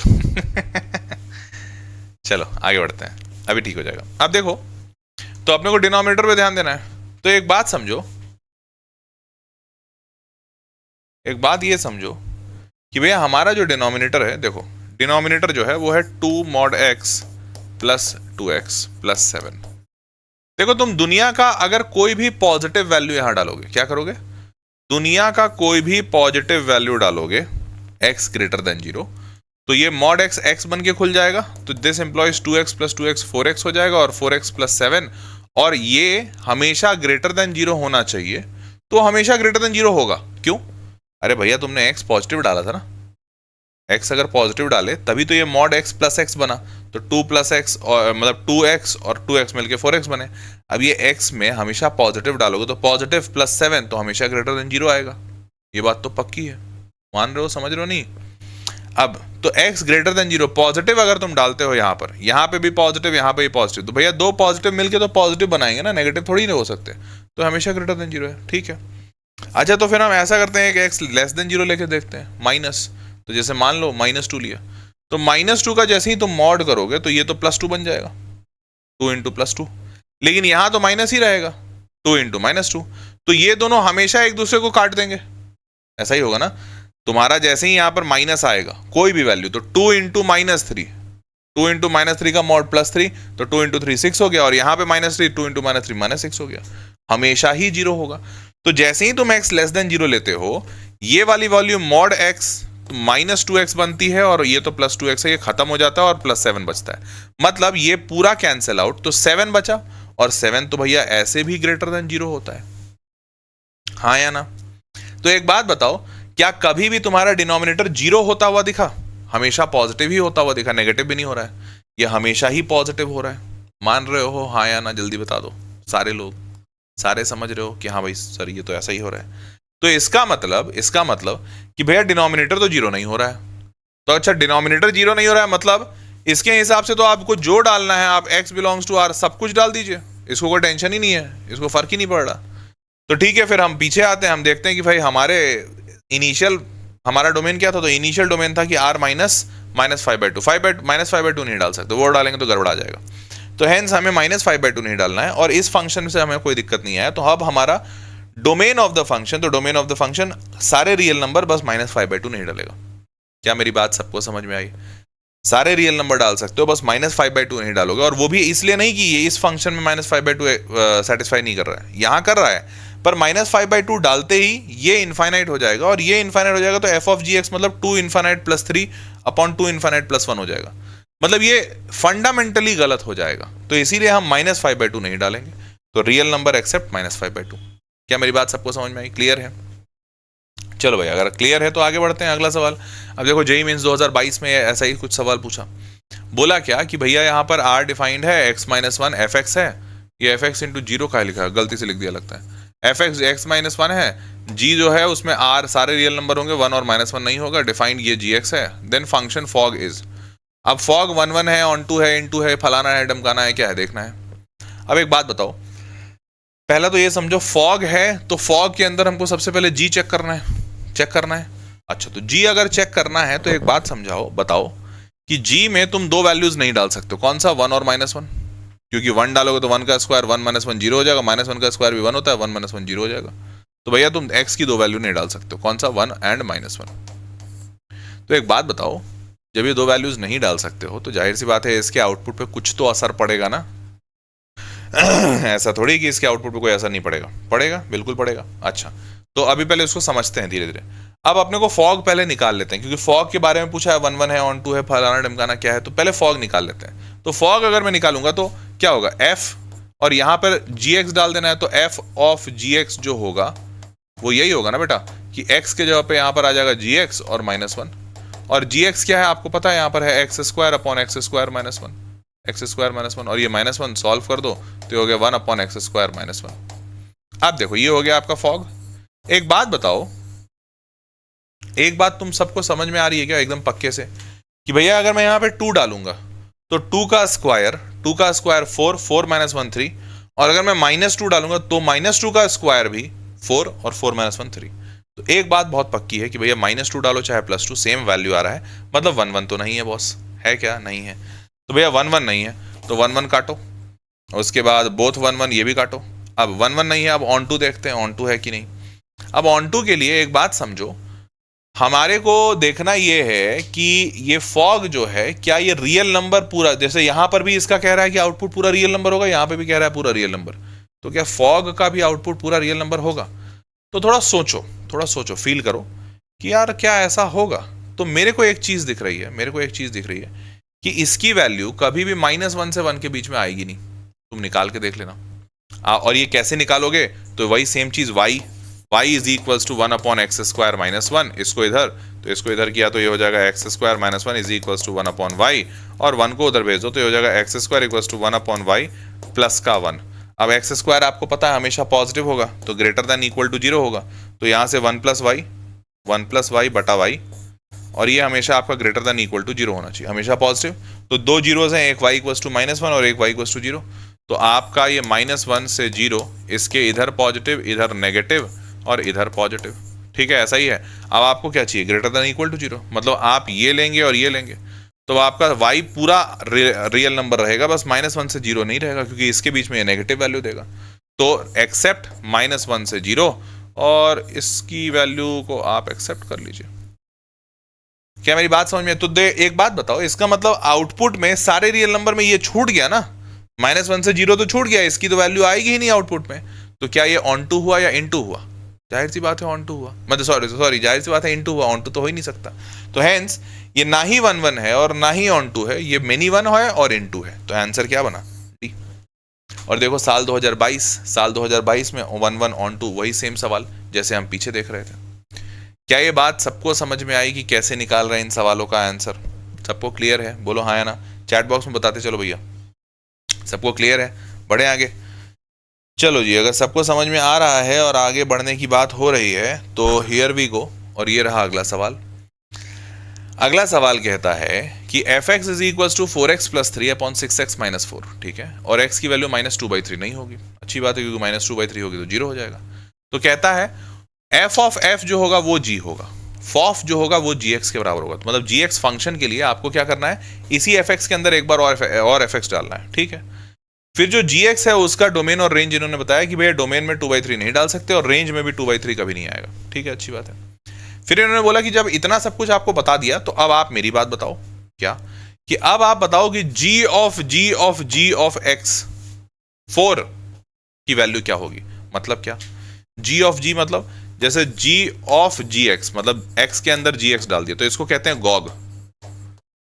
चलो आगे बढ़ते हैं, अभी ठीक हो जाएगा। अब देखो, तो अपने को डिनोमिनेटर पे ध्यान देना है। तो एक बात समझो, एक बात ये समझो कि भैया हमारा जो डिनोमिनेटर है, देखो डिनोमिनेटर जो है वो है 2 mod x plus 2x plus 7। देखो तुम दुनिया का अगर कोई भी पॉजिटिव वैल्यू यहां डालोगे, क्या करोगे? दुनिया का कोई भी पॉजिटिव वैल्यू डालोगे x ग्रेटर देन 0, तो ये mod x x बन के खुल जाएगा, तो this employees 2x plus 2x 4x हो जाएगा, और 4x प्लस 7, और ये हमेशा ग्रेटर देन 0 होना चाहिए, तो हमेशा ग्रेटर देन 0 होगा। क्यों? अरे भैया तुमने x पॉजिटिव डाला था ना, x अगर पॉजिटिव डाले तभी तो ये mod x प्लस x बना, तो 2 प्लस x और मतलब 2x और 2x मिलके 4x बने। अब ये x में हमेशा पॉजिटिव डालोगे तो पॉजिटिव प्लस 7 तो हमेशा ग्रेटर देन 0 आएगा। ये बात तो पक्की है, मान रहे हो, समझ रहे हो नहीं? अब तो x ग्रेटर देन 0 पॉजिटिव अगर तुम डालते हो यहाँ पे भी पॉजिटिव, यहाँ पे भी पॉजिटिव, तो भैया दो पॉजिटिव मिलके तो पॉजिटिव बनाएंगे ना, नेगेटिव थोड़ी नहीं हो सकते, तो हमेशा ग्रेटर देन 0 है। ठीक है, अच्छा तो फिर हम ऐसा करते हैं कि x लेस देन 0 लेके देखते हैं, माइनस। तो जैसे मान लो -2 लिया, तो -2 का जैसे ही तुम मॉड करोगे तो ये तो +2 बन जाएगा, 2 इंटू +2, लेकिन यहां तो माइनस ही रहेगा, 2 इंटू -2, तो ये दोनों हमेशा एक दूसरे को काट देंगे। ऐसा ही होगा ना, तुम्हारा जैसे ही यहां पर माइनस आएगा कोई भी वैल्यू, तो 2 इंटू -3, 2 इंटू -3 का मॉड +3, तो 2 इंटू 3 6 हो गया, और यहां पे -3, 2 इंटू -3 -6 हो गया, हमेशा ही 0 होगा। तो जैसे ही तुम x लेस देन 0 लेते हो, ये वाली वॉल्यूम मॉड x -2x बनती है, और ये तो +2x है, ये खत्म हो जाता है और +7 बचता है, मतलब ये पूरा कैंसिल आउट, तो 7 बचा, और 7 तो भैया ऐसे भी ग्रेटर देन 0 होता है, हाँ या ना? तो एक बात बताओ, क्या कभी भी तुम्हारा डिनोमिनेटर 0 होता हुआ दिखा? हमेशा पॉजिटिव ही होता हुआ दिखा, नेगेटिव भी नहीं हो रहा है, ये हमेशा ही पॉजिटिव हो रहा है। मान रहे हो, हाँ या ना? जल्दी बता दो, सारे लोग, सारे समझ रहे हो कि हाँ भाई सर ये तो ऐसा ही हो रहा है। तो इसका मतलब कि भैया डिनोमिनेटर तो 0 नहीं हो रहा है। तो अच्छा, डिनोमिनेटर 0 नहीं हो रहा है, मतलब इसके हिसाब से तो आपको जो डालना है, आप x बिलोंग्स टू r सब कुछ डाल दीजिए, इसको कोई टेंशन ही नहीं है, इसको फर्क ही नहीं पड़ रहा। तो ठीक है, फिर हम पीछे आते हैं, हम देखते हैं कि भाई हमारा डोमेन क्या था? तो इनिशियल डोमेन था कि r -5/2 नहीं डाल सकते, वो डालेंगे तो गड़बड़ा जाएगा, तो हेंस हमें -5/2 नहीं डालना है, और इस फंक्शन से हमें कोई दिक्कत नहीं है। तो अब हमारा डोमेन ऑफ द फंक्शन, तो डोमेन ऑफ द फंक्शन सारे रियल नंबर, बस -5/2 नहीं डालेगा। क्या मेरी बात सबको समझ में आई? सारे रियल नंबर डाल सकते हो, बस -5/2 नहीं डालोगे, और वो भी इसलिए नहीं कि ये इस फंक्शन में -5/2 सेटिस्फाई नहीं कर रहा है, यहाँ कर रहा है, पर -5/2 डालते ही ये इनफाइनाइट हो जाएगा, और ये इनफाइनाइट हो जाएगा तो f of gx मतलब 2 infinite plus 3 upon 2 infinite plus 1 हो जाएगा, मतलब ये फंडामेंटली गलत हो जाएगा। तो इसीलिए हम -5/2 नहीं डालेंगे, तो रियल नंबर एक्सेप्ट -5/2। क्या मेरी बात सबको समझ में आई? क्लियर है? चलो भाई, अगर क्लियर है तो आगे बढ़ते हैं, अगला सवाल। अब देखो जेईई मेंस 2022 में ऐसा ही कुछ सवाल पूछा, बोला क्या कि भैया यहाँ पर r डिफाइंड है x-1 fx है, ये fx इंटू 0 का लिखा है, गलती से लिख दिया लगता है, F x x minus one है, जी जो है उसमें आर सारे रियल नंबर होंगे, वन और माइनस वन नहीं होगा, डिफाइंड ये जी एक्स है, देन फंक्शन फॉग इज। अब फॉग वन वन है, ऑन टू है, इन टू है, फलाना है, डमकाना है, क्या है देखना है। अब एक बात बताओ, पहला तो ये समझो फॉग है तो फॉग के अंदर हमको सबसे पहले जी चेक करना है। अच्छा, तो जी अगर चेक करना है तो एक बात समझाओ, बताओ कि जी में तुम दो वैल्यूज नहीं डाल सकते, कौन सा, वन और माइनस वन, क्योंकि वन डालोगे तो वन का square one minus one zero हो जाएगा, माइनस वन का स्क्वायर भी वन होता है, वन माइनस वन जीरो हो जाएगा। तो भैया तुम एक्स की दो वैल्यू नहीं डाल सकते, कौन सा, वन एंड माइनस वन। तो एक बात बताओ, जब ये दो वैल्यूज नहीं डाल सकते हो तो जाहिर सी बात है इसके आउटपुट पे कुछ तो असर पड़ेगा ना। ऐसा थोड़ी कि इसके आउटपुट पे कोई असर नहीं पड़ेगा, पड़ेगा, बिल्कुल पड़ेगा। अच्छा, तो अभी पहले उसको समझते हैं धीरे धीरे। अब अपने को फॉग पहले निकाल लेते हैं, क्योंकि फॉग के बारे में पूछा है, वन वन है, ऑन टू है, फलाना डमकाना क्या है, तो पहले फॉग निकाल लेते हैं। तो फॉग अगर मैं निकालूंगा तो क्या होगा, एफ और यहाँ पर जी एक्स डाल देना है, तो एफ ऑफ जी एक्स जो होगा वो यही होगा ना बेटा, कि एक्स के जगह पे यहाँ पर आ जाएगा जी एक्स और माइनस वन, और जी एक्स क्या है आपको पता है, यहाँ पर है x square upon X square minus one, x square minus one, और ये माइनस वन सॉल्व कर दो तो हो गया one upon X square minus one. अब देखो ये हो गया आपका फॉग। एक बात बताओ, एक बात तुम सबको समझ में आ रही है क्या एकदम पक्के से, कि भैया अगर मैं यहाँ पे टू डालूंगा तो टू का square four, four minus one three, और अगर मैं माइनस टू डालूंगा तो माइनस टू का स्क्वायर भी फोर, और फोर माइनस वन थ्री। तो एक बात बहुत पक्की है कि भैया माइनस टू डालो चाहे प्लस टू सेम वैल्यू आ रहा है, मतलब वन वन तो नहीं है बॉस, है क्या, नहीं है। तो भैया वन वन नहीं है तो वन वन काटो, उसके बाद बोथ वन वन ये भी काटो। अब वन वन नहीं है, अब ऑन टू देखते हैं ऑन टू है कि नहीं। अब ऑन टू के लिए एक बात समझो, हमारे को देखना ये है कि ये फॉग जो है क्या ये रियल नंबर पूरा, जैसे यहां पर भी इसका कह रहा है कि आउटपुट पूरा रियल नंबर होगा, यहां पे भी कह रहा है पूरा रियल नंबर, तो क्या फॉग का भी आउटपुट पूरा रियल नंबर होगा। तो थोड़ा सोचो, फील करो कि यार क्या ऐसा होगा। तो मेरे को एक चीज दिख रही है, कि इसकी वैल्यू कभी भी माइनस वन से वन के बीच में आएगी नहीं, तुम निकाल के देख लेना। और ये कैसे निकालोगे, तो वही सेम चीज y is equals to one upon X square minus one, इसको इधर किया तो ये हो जाएगा X square minus one is equals to one upon Y, और वन को उधर भेज दो तो ये हो जाएगा X square equals to one upon Y plus का वन। अब एक्स स्क्वायर आपको पता है हमेशा पॉजिटिव होगा, तो greater than equal to zero होगा, तो यहाँ से वन प्लस वाई बटा वाई, और ये हमेशा आपका greater than equal to zero होना चाहिए, हमेशा पॉजिटिव। तो दो जीरोज हैं, एक Y equals to minus one और एक वाई इक्वल्स टू जीरो, तो आपका ये माइनस वन से जीरो, इसके इधर पॉजिटिव, इधर नेगेटिव और इधर पॉजिटिव, ठीक है, ऐसा ही है। अब आपको क्या चाहिए, greater than equal to zero, मतलब आप ये लेंगे और ये लेंगे, तो आपका y पूरा रियल नंबर रहेगा, बस माइनस वन से जीरो नहीं रहेगा, क्योंकि इसके बीच में ये नेगेटिव वैल्यू देगा। तो एक्सेप्ट माइनस वन से जीरो, और इसकी वैल्यू को आप एक्सेप्ट कर लीजिए। क्या मेरी बात समझ में? तो एक बात बताओ, इसका मतलब आउटपुट में सारे रियल नंबर में ये छूट गया ना, माइनस वन से जीरो तो छूट गया, इसकी तो वैल्यू आएगी ही नहीं आउटपुट में। तो क्या ये ऑन टू हुआ या इन टू हुआ? जाहिर सी बात है ऑन टू हुआ, मतलब सॉरी जाहिर सी बात है इन टू हुआ, ऑन टू तो हो ही नहीं सकता। तो हेंस ये ना ही वन वन है और ना ही ऑन टू है, ये मेनी वन है और इन टू है, तो आंसर क्या बना, डी। और देखो साल 2022 में वन वन ऑन टू, वही सेम सवाल जैसे हम पीछे देख रहे थे। क्या ये बात सबको समझ में आई कि कैसे निकाल रहे हैं इन सवालों का आंसर? सबको क्लियर है? बोलो हाँ या ना, चैट बॉक्स में बताते चलो भैया, सबको क्लियर है? बढ़े आगे, चलो जी। अगर सबको समझ में आ रहा है और आगे बढ़ने की बात हो रही है तो हियर वी गो। और ये रहा अगला सवाल। अगला सवाल कहता है कि F x is equals to 4x plus 3 upon 6x minus 4, ठीक है, और x की वैल्यू -2/3 नहीं होगी। अच्छी बात है, क्योंकि -2/3 होगी तो जीरो हो जाएगा। तो कहता है एफ ऑफ एफ जो होगा वो g होगा, फॉफ जो होगा वो gx के बराबर होगा। तो मतलब gx फंक्शन के लिए आपको क्या करना है, इसी fx के अंदर एक बार और fx डालना है, ठीक है। फिर जो gx है उसका डोमेन और रेंज इन्होंने बताया कि भैया डोमेन में 2/3 नहीं डाल सकते और रेंज में भी 2/3 कभी नहीं आएगा, ठीक है, अच्छी बात है। फिर इन्होंने बोला कि जब इतना सब कुछ आपको बता दिया तो अब आप मेरी बात बताओ, क्या कि अब आप बताओ कि g ऑफ x 4 की वैल्यू क्या होगी। मतलब क्या, g ऑफ g मतलब जैसे g ऑफ gx, मतलब x के अंदर gx डाल दिया तो इसको कहते हैं गॉग।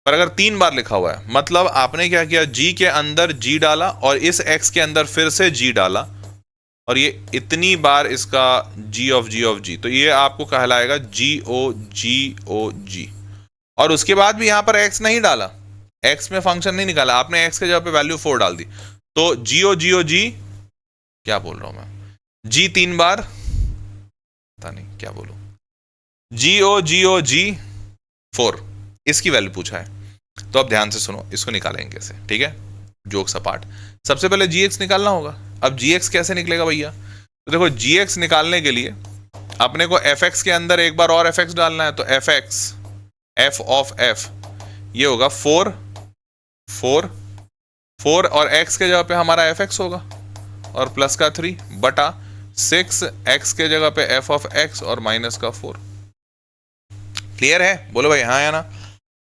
पर अगर 3 बार लिखा हुआ है मतलब आपने क्या किया, g के अंदर g डाला और इस x के अंदर फिर से g डाला, और ये इतनी बार इसका g ऑफ g, तो ये आपको कहलाएगा g। और उसके बाद भी यहां पर x नहीं डाला, x में फंक्शन नहीं निकाला आपने, x के जगह पे वैल्यू 4 डाल दी, तो g, क्या बोल रहा हूं मैं, जी 3 बार, पता नहीं क्या बोलूं, जी 4, इसकी वैल्यू पूछा है। तो अब ध्यान से सुनो, इसको निकालेंगे कैसे, ठीक है, जोक्स अपार्ट। सबसे पहले जी एक्स निकालना होगा। अब जी एक्स कैसे निकलेगा भैया? तो देखो, जी एक्स निकालने के लिए अपने को एफ एक्स के अंदर एक बार और एफ एक्स डालना है। तो F x, F of F, ये होगा 4 4 4, और एक्स के जगह पे हमारा एफ एक्स होगा, और प्लस का 3 बटा 6 एक्स के जगह पे एफ ऑफ एक्स और माइनस का 4। क्लियर है? बोलो भाई हाँ या ना।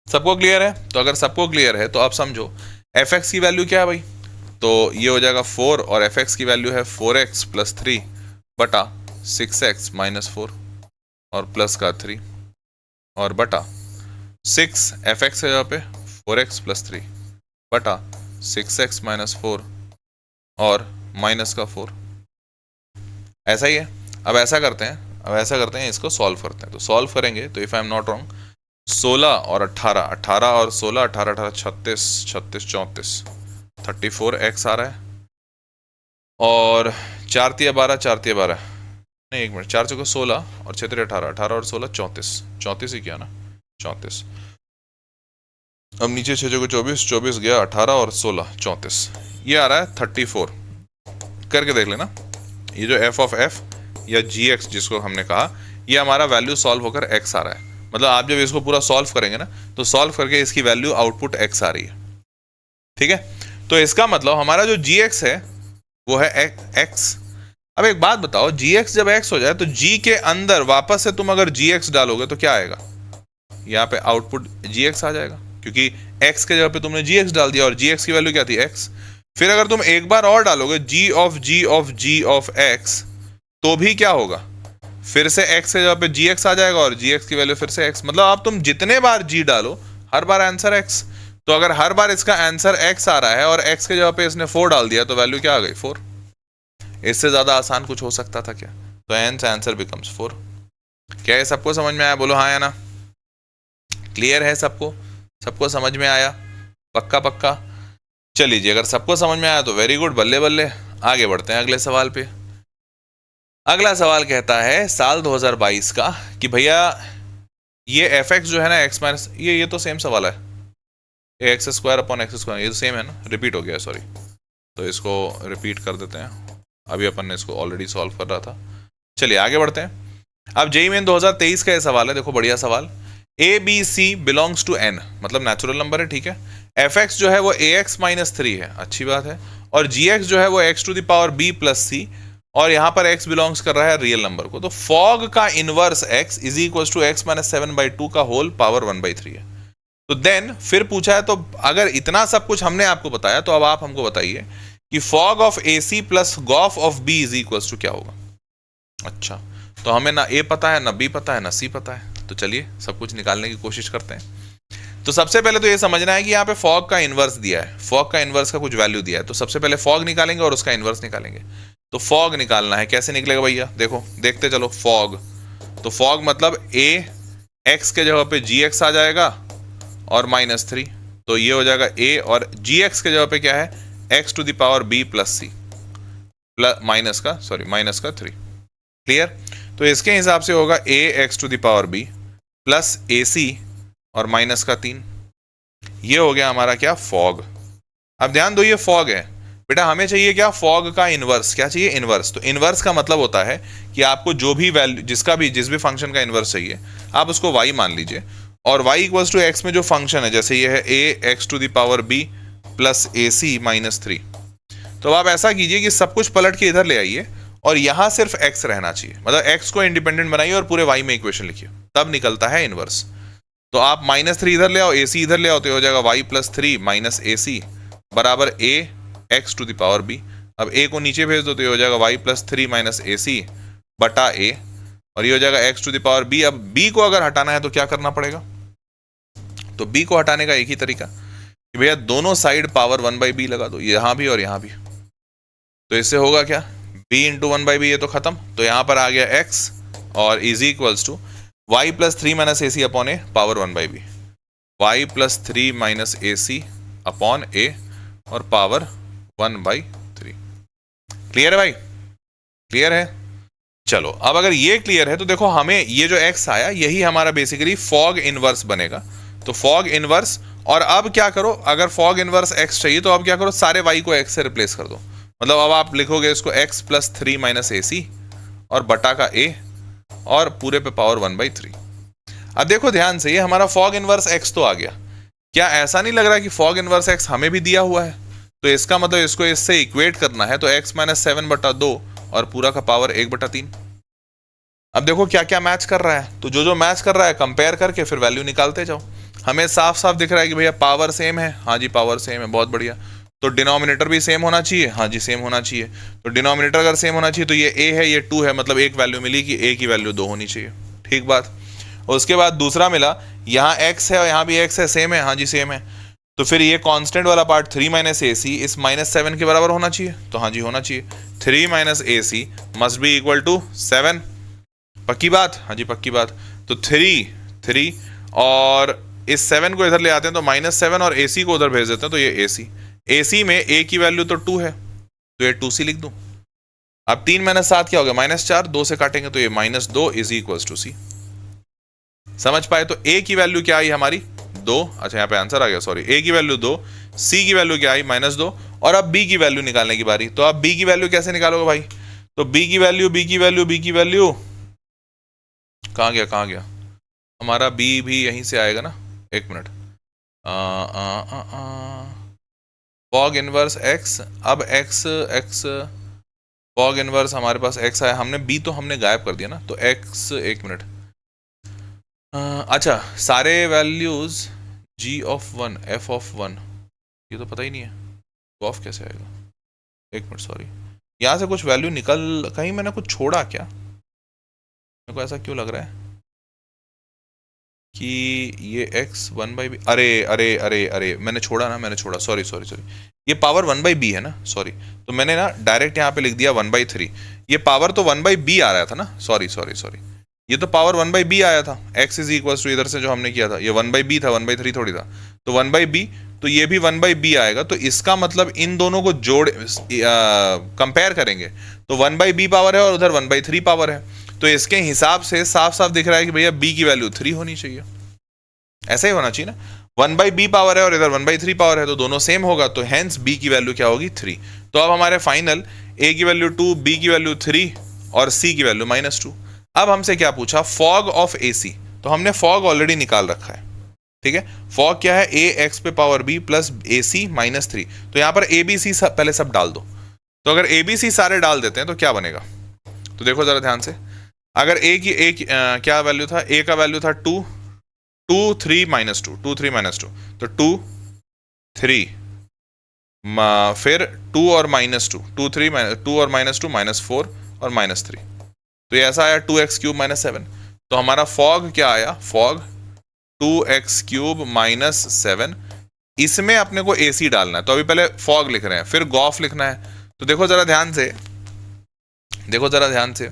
सबको क्लियर है? तो अगर सबको क्लियर है तो आप समझो एफ एक्स की वैल्यू क्या है भाई। तो ये हो जाएगा 4, और एफ एक्स की वैल्यू है 4x प्लस 3 बटा 6x माइनस 4, और प्लस का 3 और बटा 6 एफ एक्स है यहाँ पे 4x प्लस 3 बटा 6x माइनस 4 और माइनस का 4। ऐसा ही है। अब ऐसा करते हैं, इसको सॉल्व करते हैं। तो सॉल्व करेंगे तो if I am not wrong, 16 और 18, 18 और 16, 18 18 36, 36 34, 34x आ रहा है, और 4 तिया 12, 4 तिया 12, नहीं 1 मिनट, 4 चौके 16 और 6 तिया 18, 18 और 16 34, 34 ही किया ना, 34। अब नीचे 6 चौके 24, 24 गया 18 और 16 34, ये आ रहा है 34। करके देख लेना, ये जो एफ ऑफ एफ या जी एक्स जिसको हमने कहा, ये हमारा वैल्यू सॉल्व होकर एक्स आ रहा है। मतलब आप जब इसको पूरा सॉल्व करेंगे ना, तो सॉल्व करके इसकी वैल्यू आउटपुट एक्स आ रही है, ठीक है। तो इसका मतलब हमारा जो जी एक्स है वो है एक्स। अब एक बात बताओ, जी एक्स जब एक्स हो जाए तो जी के अंदर वापस से तुम अगर जी एक्स डालोगे तो क्या आएगा? यहाँ पे आउटपुट जी एक्स आ जाएगा, क्योंकि एक्स के जगह पे तुमने जी एक्स डाल दिया, और जी एक्स की वैल्यू क्या थी? एक्स। फिर अगर तुम एक बार और डालोगे जी ऑफ एक्स, तो भी क्या होगा? फिर से एक्स के जगह पे जी एक्स आ जाएगा, और जी एक्स की वैल्यू फिर से एक्स। मतलब आप तुम जितने बार जी डालो हर बार आंसर एक्स। तो अगर हर बार इसका आंसर एक्स आ रहा है और एक्स के जगह पे इसने 4 डाल दिया, तो वैल्यू क्या आ गई? 4। इससे ज्यादा आसान कुछ हो सकता था क्या? तो एंस आंसर बिकम्स 4। क्या ये सबको समझ में आया? बोलो हाँ या ना। क्लियर है सबको? सबको समझ में आया? पक्का पक्का? चलिए जी, अगर सबको समझ में आया तो वेरी गुड, बल्ले बल्ले। आगे बढ़ते हैं अगले सवाल पे। अगला सवाल कहता है साल 2022 का कि भैया ये एफ एक्स जो है ना, एक्स माइनस, ये तो सेम सवाल है, x square upon X square, ये तो सेम है ना, रिपीट हो गया, सॉरी। तो इसको रिपीट कर देते हैं, अभी अपन ने इसको ऑलरेडी सॉल्व कर रहा था। चलिए आगे बढ़ते हैं। अब जेईई मेन 2023 का ये सवाल है, देखो बढ़िया सवाल। A B C belongs to N, मतलब नेचुरल नंबर है, ठीक है। एफ एक्स जो है वो ए एक्स माइनस 3 है, अच्छी बात है। और जी एक्स जो है वो X to the power B plus C, और यहां पर x बिलोंग्स कर रहा है रियल नंबर को। तो फॉग का inverse x is equal to x minus 7/2 का होल पावर 1/3 है। तो देन फिर पूछा है, तो अगर इतना सब कुछ हमने आपको बताया, तो अब आप हमको बताइए कि fog of A C plus gof of B is equal to क्या होगा। अच्छा, तो हमें ना ए पता है, ना बी पता है, ना सी पता है। तो चलिए सब कुछ निकालने की कोशिश करते हैं। तो सबसे पहले तो ये समझना है कि यहाँ पे फॉग का इनवर्स दिया है, फॉग का इनवर्स का कुछ वैल्यू दिया है। तो सबसे पहले फॉग निकालेंगे और उसका इनवर्स निकालेंगे। तो फॉग निकालना है, कैसे निकलेगा भैया? देखो देखते चलो। फॉग, तो फॉग मतलब ए एक्स के जगह पे जी एक्स आ जाएगा और -3, तो ये हो जाएगा ए, और जी एक्स के जगह पे क्या है? X to the power B plus C, minus का 3। क्लियर? तो इसके हिसाब से होगा A X to the power B plus A C और माइनस का 3। ये हो गया हमारा क्या? फॉग। अब ध्यान दो, ये फॉग है बेटा, हमें चाहिए क्या? फॉग का इनवर्स। क्या चाहिए? इनवर्स। तो इनवर्स का मतलब होता है कि आपको जो भी वैल्यू, जिस भी फंक्शन का इनवर्स चाहिए, आप उसको y मान लीजिए, और y इक्वल्स टू एक्स में जो फंक्शन है, जैसे ये है a x to the power b plus A C -3। तो आप ऐसा कीजिए कि सब कुछ पलट के इधर ले आइए, और यहां सिर्फ x रहना चाहिए, मतलब x को इंडिपेंडेंट बनाइए और पूरे y में इक्वेशन लिखिए, तब निकलता है इनवर्स। तो आप -3 इधर ले आओ, ए सी इधर ले आओ, तो हो जाएगा y प्लस 3 माइनस ए सी बराबर a x to the power b। अब a को नीचे भेज दो, तो ये हो जाएगा y प्लस 3 माइनस ए सी बटा a, और ये हो जाएगा x to the power b। अब b को अगर हटाना है तो क्या करना पड़ेगा? तो b को हटाने का एक ही तरीका कि भैया दोनों साइड पावर 1/b लगा दो, यहां भी और यहां भी। तो इससे होगा क्या? b इंटू 1/b, ये तो खत्म। तो यहां पर आ गया x और is equals to y plus 3 minus A C upon A power 1/b, y plus 3 minus A C upon A और पावर 1/3। क्लियर है भाई? क्लियर है? चलो अब अगर ये क्लियर है तो देखो हमें ये जो x आया यही हमारा बेसिकली फॉग इनवर्स बनेगा। तो फॉग इनवर्स, और अब क्या करो, अगर फॉग इनवर्स x चाहिए तो अब क्या करो, सारे y को x से रिप्लेस कर दो। मतलब अब आप लिखोगे इसको x प्लस 3 माइनस AC और बटा का a और पूरे पे पावर 1/3। अब देखो ध्यान से, ये हमारा फॉग इनवर्स x तो आ गया। क्या ऐसा नहीं लग रहा कि फॉग इनवर्स x हमें भी दिया हुआ है? तो इसका मतलब इसको इससे इक्वेट करना है, तो x माइनस 7/2 और पूरा का पावर 1/3। अब देखो क्या क्या मैच कर रहा है, तो जो जो मैच कर रहा है कंपेयर करके फिर वैल्यू निकालते जाओ। हमें साफ साफ दिख रहा है कि भैया पावर सेम है, हाँ जी पावर सेम है, बहुत बढ़िया। तो डिनोमिनेटर भी सेम होना चाहिए, हाँ जी सेम होना चाहिए। तो डिनोमिनेटर अगर सेम होना चाहिए तो ये a है, ये 2 है, मतलब एक वैल्यू मिली कि a की वैल्यू 2 होनी चाहिए। ठीक बात। उसके बाद दूसरा मिला, यहाँ x है और यहाँ भी x है, सेम है, हाँ जी सेम है। तो फिर ये कांस्टेंट वाला पार्ट 3 माइनस AC इस -7 के बराबर होना चाहिए, तो हाँ जी होना चाहिए। 3 minus AC must be equal to 7। पक्की बात? हाँ जी पक्की बात। तो 3 और इस 7 को इधर ले आते हैं तो -7 और AC को उधर भेज देते हैं, तो ये AC में A की वैल्यू तो 2 है, तो ये 2C लिख दूं। अब 3 माइनस 7 क्या हो गया, -4, 2 से काटेंगे तो ये -2 इज इक्वल टू C। समझ पाए? तो A की वैल्यू क्या आई हमारी 2, अच्छा यहाँ पे आंसर आ गया, सॉरी। A की वैल्यू 2, C की वैल्यू क्या आई -2, और अब B की वैल्यू निकालने की बारी। तो अब B की वैल्यू कैसे निकालोगे भाई? तो B की वैल्यू कहाँ गया हमारा B भी यहीं से आएगा ना, एक मिनट। फॉग इनवर्स x, अब x फॉग इनवर्स हमारे पास x आया, हमने B तो हमने गायब कर दिया ना, तो x, एक मिनट। अच्छा, सारे values g of 1 f of 1, ये तो पता ही नहीं है, ऑफ कैसे आएगा? एक मिनट सॉरी, यहाँ से कुछ वैल्यू निकल, कहीं मैंने कुछ छोड़ा क्या? मेरे को ऐसा क्यों लग रहा है कि ये x 1/b, अरे मैंने छोड़ा, सॉरी, ये पावर 1/b है ना, सॉरी। तो मैंने ना डायरेक्ट यहाँ पे लिख दिया 1/3। ये पावर तो 1/b आ रहा था ना, सॉरी, ये तो पावर 1/b आया था। x इज इक्वल टू इधर से जो हमने किया था ये 1/b था, 1/3 थोड़ी था। तो 1/b, तो ये भी 1/b आएगा। तो इसका मतलब इन दोनों को जोड़ कंपेयर करेंगे तो 1/b पावर है और उधर 1/3 पावर है। तो इसके हिसाब से साफ साफ दिख रहा है कि भैया b की वैल्यू 3 होनी चाहिए। ऐसा ही होना चाहिए ना, 1/b पावर है और इधर 1/3 पावर है, तो दोनों सेम होगा, तो हेंस b की वैल्यू क्या होगी 3। तो अब हमारे फाइनल a की वैल्यू 2, b की वैल्यू 3 और c की वैल्यू -2। अब हमसे क्या पूछा, फॉग ऑफ AC, तो हमने फॉग ऑलरेडी निकाल रखा है। ठीक है, फॉग क्या है, a x पे पावर b प्लस AC -3। तो यहाँ पर ABC पहले सब डाल दो। तो अगर ABC सारे डाल देते हैं तो क्या बनेगा, तो देखो जरा ध्यान से। अगर a की क्या वैल्यू था, a का वैल्यू था 2, 3 -2, तो 2 3 फिर 2 और -2, 2 और -2 -4 और -3, तो ये ऐसा आया 2x³ -7। तो हमारा फॉग क्या आया, फॉग 2x³ -7। इसमें अपने को AC डालना है, तो अभी पहले फॉग लिख रहे हैं, फिर गॉफ लिखना है। तो देखो जरा ध्यान से,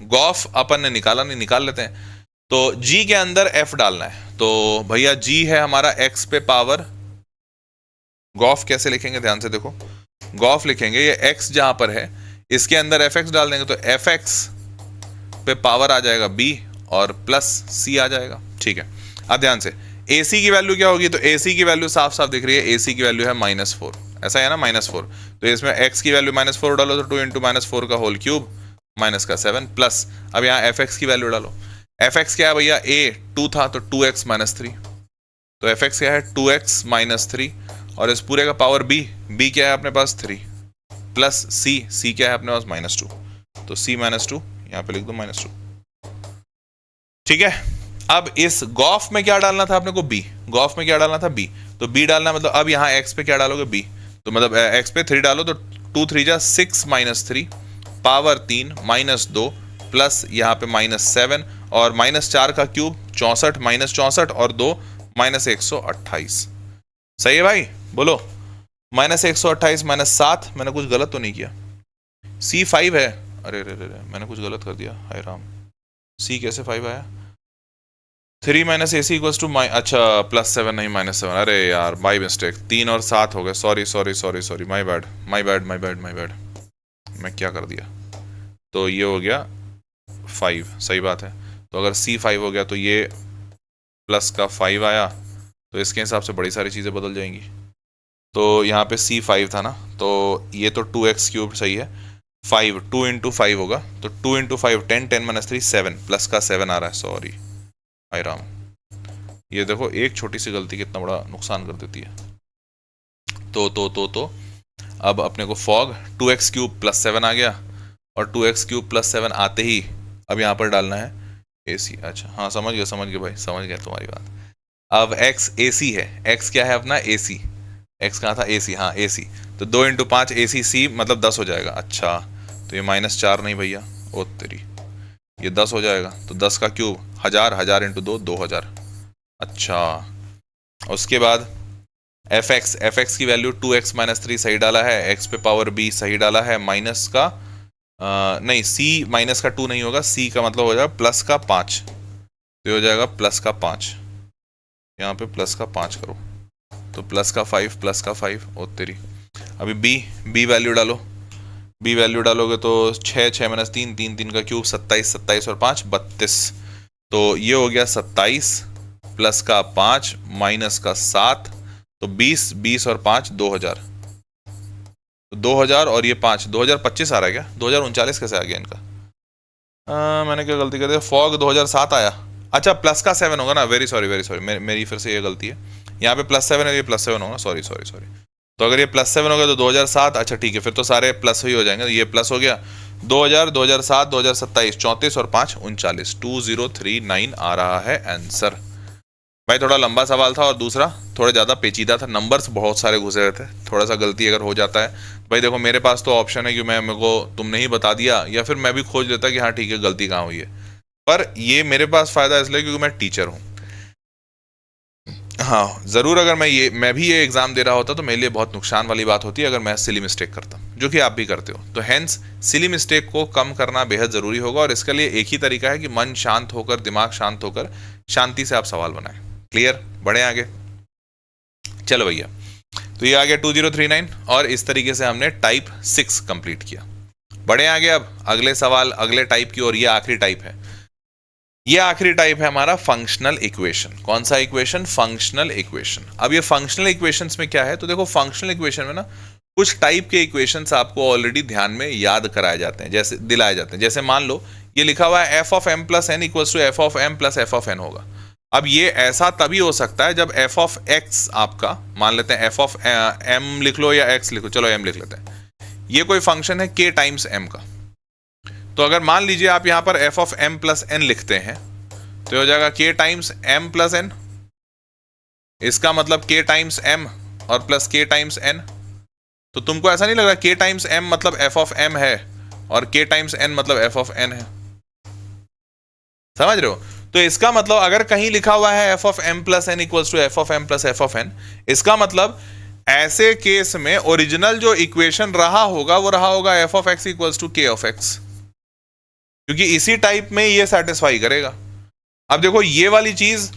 गॉफ अपन ने निकाला नहीं, निकाल लेते हैं। तो G के अंदर F डालना है, तो भैया G है हमारा x पे पावर, गॉफ कैसे लिखेंगे ध्यान से देखो, गॉफ लिखेंगे ये x जहां पर है इसके अंदर fx डाल देंगे, तो fx पे पावर आ जाएगा b और प्लस c आ जाएगा। ठीक है, अब ध्यान से AC की वैल्यू क्या होगी, तो AC की वैल्यू साफ साफ दिख रही है, AC की वैल्यू है -4, ऐसा है ना -4। तो इसमें x की वैल्यू -4 डालो, तो 2 × -4 का होल क्यूब -7 प्लस, अब यहाँ fx की वैल्यू डालो। fx क्या है भैया, a 2 था तो 2x -3, तो fx क्या है 2x -3 और इस पूरे का पावर b क्या है अपने पास 3 प्लस c क्या है अपने पास -2, तो c -2 यहाँ पे लिख दो -2। ठीक है, अब इस गॉफ में क्या डालना था अपने को, b, गॉफ में क्या डालना था b, तो b डालना, मतलब अब यहाँ x पे क्या डालोगे b, तो मतलब x पे 3 डालो, तो 2 3 जा 6 -3 पावर 3 -2 प्लस यहाँ पे -7 और -4 का क्यूब 64 -64 और 2 -128। सही है भाई, बोलो -128 -7, मैंने कुछ गलत तो नहीं किया? C 5 है, अरे मैंने कुछ गलत कर दिया, हाय राम। C कैसे 5 आया, 3 - AC = अच्छा +7 नहीं -7, अरे यार बाई मिस्टेक, 3 और 7 हो गए, सॉरी, माय बैड, मैं क्या कर दिया। तो ये हो गया 5, सही बात है। तो अगर C5 हो गया तो ये प्लस का 5 आया, तो इसके हिसाब से बड़ी सारी चीज़ें बदल जाएंगी। तो यहाँ पे C5 था ना, तो ये तो 2x³ सही है। 5 2 इंटू 5 होगा, तो 2 इंटू 5 10, 10 माइनस 3 7, प्लस का 7 आ रहा है, सॉरी आई राम। ये देखो एक छोटी सी गलती कितना बड़ा नुकसान कर देती है। तो अब अपने को फॉग 2x³ प्लस 7 आ गया, और 2x³ प्लस 7 आते ही अब यहाँ पर डालना है AC। अच्छा हाँ समझ गया भाई, समझ गया तुम्हारी बात। अब x AC है, x क्या है अपना AC, x कहाँ था AC, हाँ AC। तो 2 इंटू 5 ACC मतलब 10 हो जाएगा। अच्छा तो ये -4 नहीं भैया, ओ तेरी, ये 10 हो जाएगा। तो 10 का क्यूब 1000, 1000 इंटू 2 2000। अच्छा उसके बाद fx की वैल्यू 2x माइनस 3 सही डाला है, x पे पावर b सही डाला है, माइनस का नहीं c माइनस का 2 नहीं होगा, c का मतलब हो जाएगा प्लस का 5, तो ये हो जाएगा प्लस का 5, यहाँ पे प्लस का 5 करो, तो प्लस का 5 प्लस का 5, ओ तेरी। अभी b वैल्यू डालो, b वैल्यू डालोगे तो 6 6 माइनस 3 3 3 का क्यूब 27, 27 और 5 32, तो ये हो गया 27 प्लस का 5 माइनस का 7, तो 20 20 और 5 2000, तो 2000 और ये 5 2025 आ रहा है क्या, 2039 कैसे आ गया इनका? मैंने क्या गलती कर दी, फॉग 2007 आया। अच्छा प्लस का 7 होगा ना, वेरी सॉरी मेरी फिर से ये गलती है, यहाँ पे +7 है, ये +7 होगा, सॉरी। तो अगर ये +7 हो गया तो 2007, अच्छा ठीक है, फिर तो सारे प्लस ही हो जाएंगे, ये प्लस हो गया 2000 2007 2027 34 और 5 39, 2039 आ रहा है आंसर। भाई थोड़ा लंबा सवाल था और दूसरा थोड़ा ज़्यादा पेचीदा था, नंबर्स बहुत सारे घुसे हुए थे, थोड़ा सा गलती अगर हो जाता है भाई देखो मेरे पास तो ऑप्शन है कि मेरे को तुमने ही बता दिया, या फिर मैं भी खोज लेता कि हाँ ठीक है गलती कहाँ हुई है, पर ये मेरे पास फ़ायदा इसलिए क्योंकि मैं टीचर हूँ। हाँ ज़रूर, अगर मैं भी ये एग्ज़ाम दे रहा होता तो मेरे लिए बहुत नुकसान वाली बात होती है अगर मैं सिली मिस्टेक करता, जो कि आप भी करते हो। तो हैंस सिली मिस्टेक को कम करना बेहद ज़रूरी होगा, और इसके लिए एक ही तरीका है कि मन शांत होकर, दिमाग शांत होकर, शांति से आप सवाल बनाएं। क्लियर, बढ़े आगे। चलो भैया, तो ये आ गया 2039, और इस तरीके से हमने टाइप 6 कंप्लीट किया। बढ़े आगे अब अगले सवाल, अगले टाइप की ओर। ये आखिरी टाइप है, ये आखिरी टाइप है हमारा फंक्शनल इक्वेशन। कौन सा इक्वेशन? Functional equation. अब ये फंक्शनल इक्वेशंस में क्या है, तो देखो फंक्शनल इक्वेशन में ना कुछ टाइप के इक्वेशंस आपको ऑलरेडी ध्यान में याद कराए जाते हैं, जैसे दिलाए जाते हैं। जैसे मान लो ये लिखा हुआ है f of m plus n equals to f of m plus f of n होगा। अब ये ऐसा तभी हो सकता है जब f of x आपका, मान लेते हैं f of m लिख लो या x लिखो, चलो m लिख लेते हैं, ये कोई फंक्शन है k टाइम्स m का। तो अगर मान लीजिए आप यहाँ पर f of m plus n लिखते हैं तो हो जाएगा k times m plus n, इसका मतलब k टाइम्स m और प्लस k टाइम्स n। तो तुमको ऐसा नहीं लग रहा k टाइम्स m मतलब f of m है और k टाइम्स n मतलब f of n है? समझ रहे हो? तो इसका मतलब अगर कहीं लिखा हुआ है f of m plus n equals to f of m plus f of n, इसका मतलब ऐसे केस में ओरिजिनल जो इक्वेशन रहा होगा वो रहा होगा f of x equals to k of x, क्योंकि इसी टाइप में ये सेटिस्फाई करेगा। अब देखो ये वाली चीज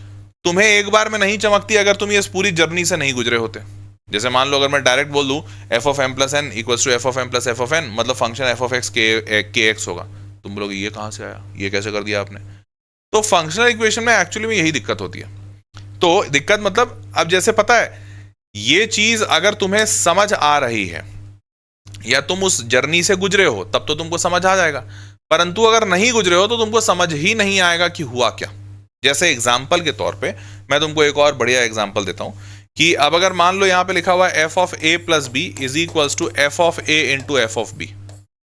तुम्हें एक बार में नहीं चमकती अगर तुम ये इस पूरी जर्नी से नहीं गुजरे होते। जैसे मान लो अगर मैं डायरेक्ट बोल दूं f of m plus n equals to f of m plus f of n, मतलब function f of x kx होगा, तुम बोलोगे ये कहां से आया, ये कैसे कर दिया आपने? तो फंक्शनल इक्वेशन में एक्चुअली में यही दिक्कत होती है। तो दिक्कत मतलब, अब जैसे पता है ये चीज अगर तुम्हें समझ आ रही है या तुम उस जर्नी से गुजरे हो तब तो तुमको समझ आ जाएगा, परंतु अगर नहीं गुजरे हो तो तुमको समझ ही नहीं आएगा कि हुआ क्या। जैसे एग्जाम्पल के तौर पे मैं तुमको एक और बढ़िया एग्जाम्पल देता हूं कि अब अगर मान लो यहां पे लिखा हुआ है f of a plus b is equals to f of a into f of b,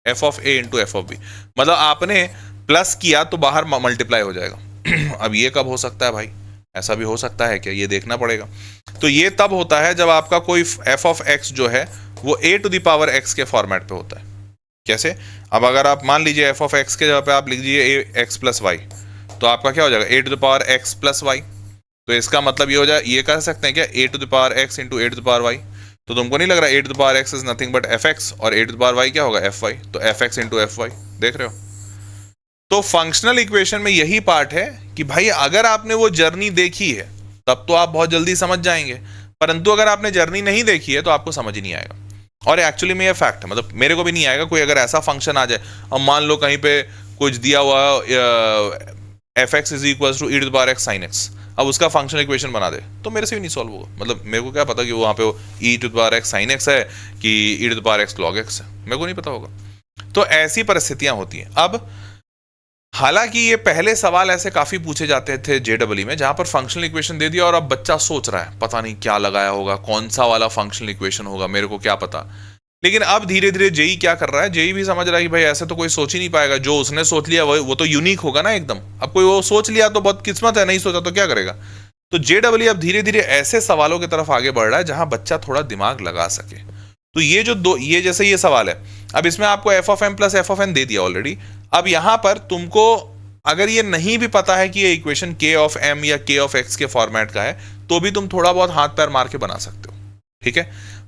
f of a into f of b, मतलब आपने प्लस किया तो बाहर मल्टीप्लाई हो जाएगा। अब ये कब हो सकता है भाई? ऐसा भी हो सकता है क्या? ये देखना पड़ेगा। तो ये तब होता है जब आपका कोई f of x जो है वो a to the power x के फॉर्मेट पे होता है। कैसे? अब अगर आप मान लीजिए f of x के जगह पे आप लिख दीजिए x प्लस वाई, तो आपका क्या हो जाएगा a to the power x plus y. तो इसका मतलब ये हो जाए, ये कह सकते हैं क्या a to the power x into a to the power y। तो तुमको नहीं लग रहा a to the power x is nothing but fx और a to the power y क्या होगा fy, तो fx इंटू fy। देख रहे हो? तो फंक्शनल इक्वेशन में यही पार्ट है कि भाई अगर आपने वो जर्नी देखी है तब तो आप बहुत जल्दी समझ जाएंगे, परंतु अगर आपने जर्नी नहीं देखी है तो आपको समझ ही नहीं आएगा। और एक्चुअली में ये फैक्ट है, मतलब मेरे को भी नहीं आएगा कोई अगर ऐसा फंक्शन आ जाए और मान लो कहीं पे कुछ दिया हुआ f x is equal to e to the power x sine x, अब उसका फंक्शनल इक्वेशन बना दे तो मेरे से भी नहीं सॉल्व होगा। मतलब मेरे को क्या पता कि वहाँ पे E to the power x sine X है कि E to the power X log X है, मेरे को नहीं पता होगा। तो ऐसी परिस्थितियां होती हैं। अब हालांकि ये पहले सवाल ऐसे काफी पूछे जाते थे जेडब्ल्यू में, जहां पर फंक्शनल इक्वेशन दे दिया और अब बच्चा सोच रहा है पता नहीं क्या लगाया होगा, कौन सा वाला फंक्शनल इक्वेशन होगा, मेरे को क्या पता। लेकिन अब धीरे धीरे जेई क्या कर रहा है, जेई भी समझ रहा है कि भाई ऐसे तो कोई सोच ही नहीं पाएगा, जो उसने सोच लिया वो तो यूनिक होगा ना एकदम। अब कोई वो सोच लिया तो बहुत किस्मत है, नहीं सोचा तो क्या करेगा। तो जेडब्ल्यू अब धीरे धीरे ऐसे सवालों की तरफ आगे बढ़ रहा है जहां बच्चा थोड़ा दिमाग लगा सके। तो ये जैसे ये सवाल है, अब इसमें आपको F of M plus F of N दे दिया ऑलरेडी। अब यहां पर तुमको अगर ये नहीं भी पता है कि ये इक्वेशन के ऑफ एम या के ऑफ एक्स के फॉर्मेट का है, तो भी तुम थोड़ा बहुत हाथ पैर मार के बना सकते हो। ठीक है,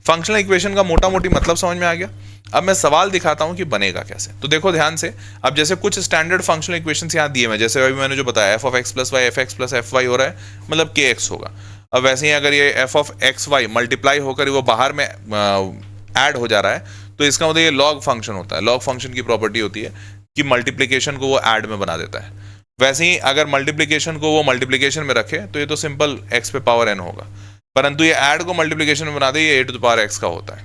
फंक्शनल इक्वेशन का मोटा मोटी मतलब समझ में आ गया। अब मैं सवाल दिखाता हूं कि बनेगा कैसे। तो देखो ध्यान से, अब जैसे कुछ स्टैंडर्ड फंक्शनल इक्वेशंस यहां दिए हुए, जैसे अभी मैंने जो बताया f of x plus y f x plus f y हो रहा है, मतलब के एक्स होगा। अब वैसे ही अगर ये f of x y multiply होकर वो बाहर में ऐड हो जा रहा है, तो इसका मतलब ये लॉग फंक्शन होता है। लॉग फंक्शन की प्रॉपर्टी होती है कि मल्टीप्लीकेशन को वो ऐड में बना देता है। वैसे ही अगर मल्टीप्लीकेशन को वो मल्टीप्लीकेशन में रखे तो ये तो सिंपल एक्स पे पावर एन होगा, परंतु ये ऐड को मल्टीप्लीकेशन में बना दे, ये ए टू द पावर एक्स का होता है।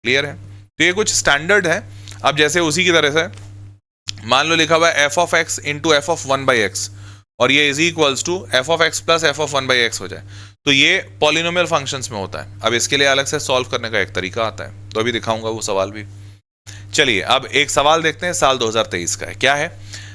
क्लियर है? तो ये कुछ स्टैंडर्ड है। अब जैसे उसी की तरह से मान लो लिखा हुआ है f of x into f of one by x, और ये is equals to f of x plus F of one by x हो जाए, तो ये पॉलिनोमियल फंक्शंस में होता है। अब इसके लिए अलग से सॉल्व करने का एक तरीका आता है, तो अभी दिखाऊंगा वो सवाल भी। चलिए अब एक सवाल देखते हैं, साल 2023 का है। क्या है,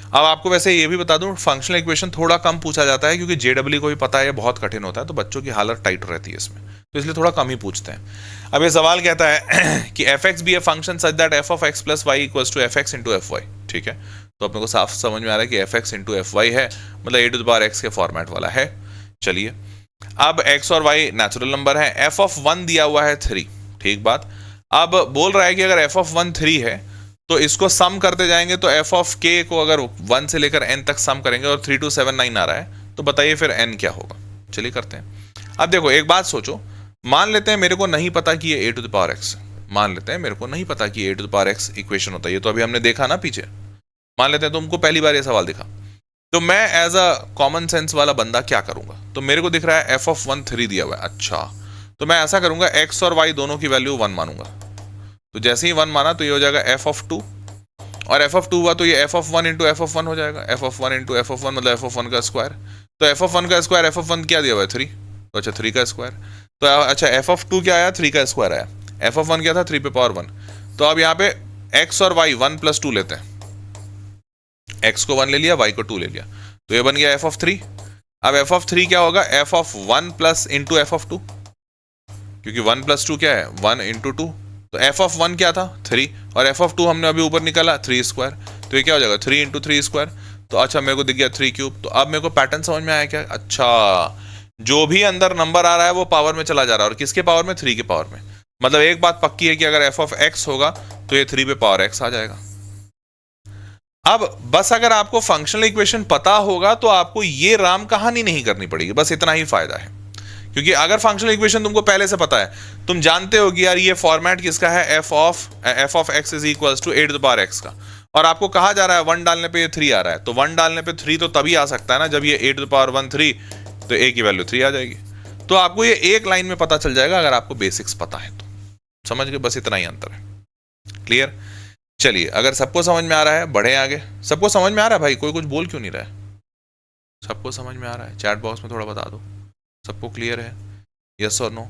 अब आपको वैसे ये भी बता दूं, फंक्शनल इक्वेशन थोड़ा कम पूछा जाता है क्योंकि जेडब्ल्यू को भी पता है बहुत कठिन होता है, तो बच्चों की हालत टाइट रहती है इसमें, तो इसलिए थोड़ा कम ही पूछते हैं। अब ये सवाल कहता है कि F x be a function such that f of x plus y equals to f x into f y. ठीक है, तो अपने को साफ समझ में आ रहा है कि F x into f y है, मतलब a to the power x के फॉर्मेट वाला है। चलिए, अब एक्स और वाई नेचुरल नंबर है, एफ ऑफ वन दिया हुआ है 3। ठीक बात। अब बोल रहा है कि अगर एफ ऑफ वन 3 है तो इसको सम करते जाएंगे, तो एफ ऑफ के को अगर 1 से लेकर n तक सम करेंगे और 3279 आ रहा है, तो बताइए फिर n क्या होगा। चलिए करते हैं। अब देखो एक बात सोचो, मान लेते हैं मेरे को नहीं पता कि ये a to the power x, मान लेते हैं मेरे को नहीं पता कि a to the power x equation होता है, ये तो अभी हमने देखा ना पीछे। मान लेते हैं तुमको पहली बार ये सवाल दिखा, तो मैं एज अ कॉमन सेंस वाला बंदा क्या करूंगा। तो मेरे को दिख रहा है एफ ऑफ वन 3 दिया हुआ है, अच्छा तो मैं ऐसा करूंगा x और y दोनों की वैल्यू 1 मानूंगा। तो जैसे ही 1 माना तो ये हो जाएगा एफ ऑफ 2, और एफ ऑफ 2 हुआ तो ये f of 1 into f of 1 हो जाएगा। F of 1 into f of 1 मतलब एफ ऑफ 1 का स्क्वायर। तो एफ ऑफ 1 का स्क्वायर, एफ ऑफ 1 क्या दिया हुआ है 3, तो अच्छा 3 का स्क्वायर। तो अच्छा एफ ऑफ 2 क्या आया, 3 का स्क्वायर आया। एफ ऑफ 1 क्या था, 3 पे पावर 1। तो अब यहाँ पे x और y 1 प्लस 2 लेते हैं, x को 1 ले लिया, y को 2 ले लिया, तो ये बन गया एफ ऑफ 3। अब एफ ऑफ 3 क्या होगा, F of 1 plus into f of 2, क्योंकि 1 प्लस 2 क्या है 1 इंटू 2। तो एफ ऑफ 1 क्या था 3, और एफ ऑफ 2 हमने अभी ऊपर निकाला 3 स्क्वायर, तो ये क्या हो जाएगा 3 इंटू 3 स्क्वायर। तो अच्छा मेरे को दिख गया 3 क्यूब। तो अब मेरे को पैटर्न समझ में आया क्या, अच्छा जो भी अंदर नंबर आ रहा है वो पावर में चला जा रहा है, और किसके पावर में, 3 के पावर में। मतलब एक बात पक्की है कि अगर एफ ऑफ एक्स होगा तो ये 3 पे पावर एक्स आ जाएगा। अब बस अगर आपको फंक्शनल इक्वेशन पता होगा तो आपको ये राम कहानी नहीं करनी पड़ेगी, बस इतना ही फायदा है। क्योंकि अगर फंक्शनल इक्वेशन तुमको पहले से पता है, तुम जानते हो कि यार ये फॉर्मेट किसका है, f of x is equals to a to the power x का, और आपको कहा जा रहा है 1 डालने पे ये 3 आ रहा है, तो 1 डालने पे 3 तो तभी आ सकता है ना जब ये ए टू द पावर 1 3, तो ए की वैल्यू 3 आ जाएगी। तो आपको ये एक लाइन में पता चल जाएगा अगर आपको बेसिक्स पता है तो। समझ गए, बस इतना ही अंतर है। क्लियर? चलिए अगर सबको समझ में आ रहा है बढ़े आगे। सबको समझ में आ रहा है भाई, कोई कुछ बोल क्यों नहीं रहा है? सबको समझ में आ रहा है? चैट बॉक्स में थोड़ा बता दो सबको क्लियर है, यस और no.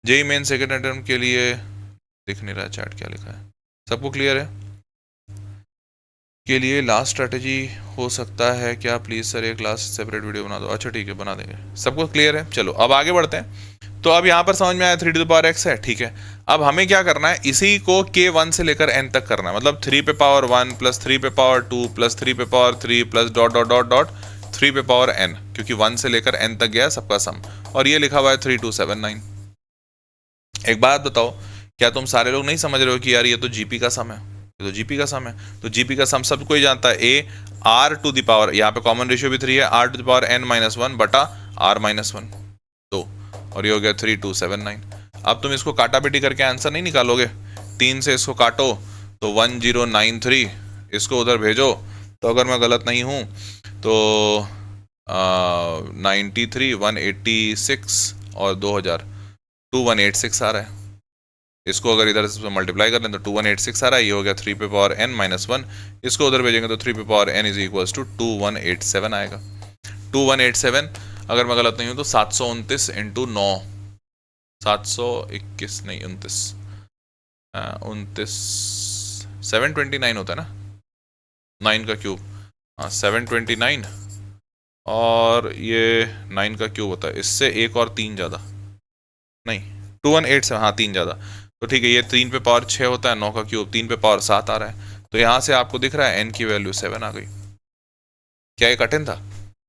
JEE main second attempt के लिए दिख नहीं रहा चैट क्या लिखा है, सबको क्लियर है? के लिए लास्ट स्ट्रेटेजी हो सकता है क्या, प्लीज सर एक लास्ट सेपरेट वीडियो बना दो। अच्छा ठीक है बना देंगे, सबको क्लियर है। चलो अब आगे बढ़ते हैं। तो अब यहाँ पर समझ में आया 3 टू द पावर एक्स है, ठीक है। अब हमें क्या करना है, इसी को k1 से लेकर n तक करना है, मतलब 3 पे पावर 1 प्लस 3 पे पावर 2 प्लस 3 पे power 3 plus dot dot dot dot 3 पे पावर n, क्योंकि 1 से लेकर n तक गया सबका सम, और ये लिखा हुआ है 3279। एक बात बताओ, क्या तुम सारे लोग नहीं समझ रहे हो कि यार ये तो जीपी का सम है, ये तो जीपी का सम है। तो जीपी का सम सब कोई जानता है, a r to the power, यहाँ पे कॉमन रेशियो भी 3 है, r to the power n minus 1 बटा r माइनस 1, तो और ये हो गया 3279। अब तुम इसको काटा बेटी करके आंसर नहीं निकालोगे, 3 से इसको काटो तो 1093, इसको उधर भेजो तो अगर मैं गलत नहीं हूँ तो 93, 186 और 2000, 2186 आ रहा है। इसको अगर इधर से मल्टीप्लाई कर लें तो 2186 आ रहा है। ये हो गया 3 पे पावर n माइनस 1, इसको उधर भेजेंगे तो 3 पे power n is equals to 2187 आएगा। 2187 अगर मैं गलत नहीं हूँ तो 729 इंटू 9, 721 नहीं 29 729 होता है ना, 9 का क्यूब, हाँ 729 और ये 9 का क्यूब होता है, इससे एक और 3 ज़्यादा, नहीं 2187, हाँ 3 ज़्यादा, तो ठीक है ये 3 पे पावर 6 होता है, 9 का क्यूब 3 पे पावर 7 आ रहा है। तो यहाँ से आपको दिख रहा है n की वैल्यू 7 आ गई। क्या ये कठिन था?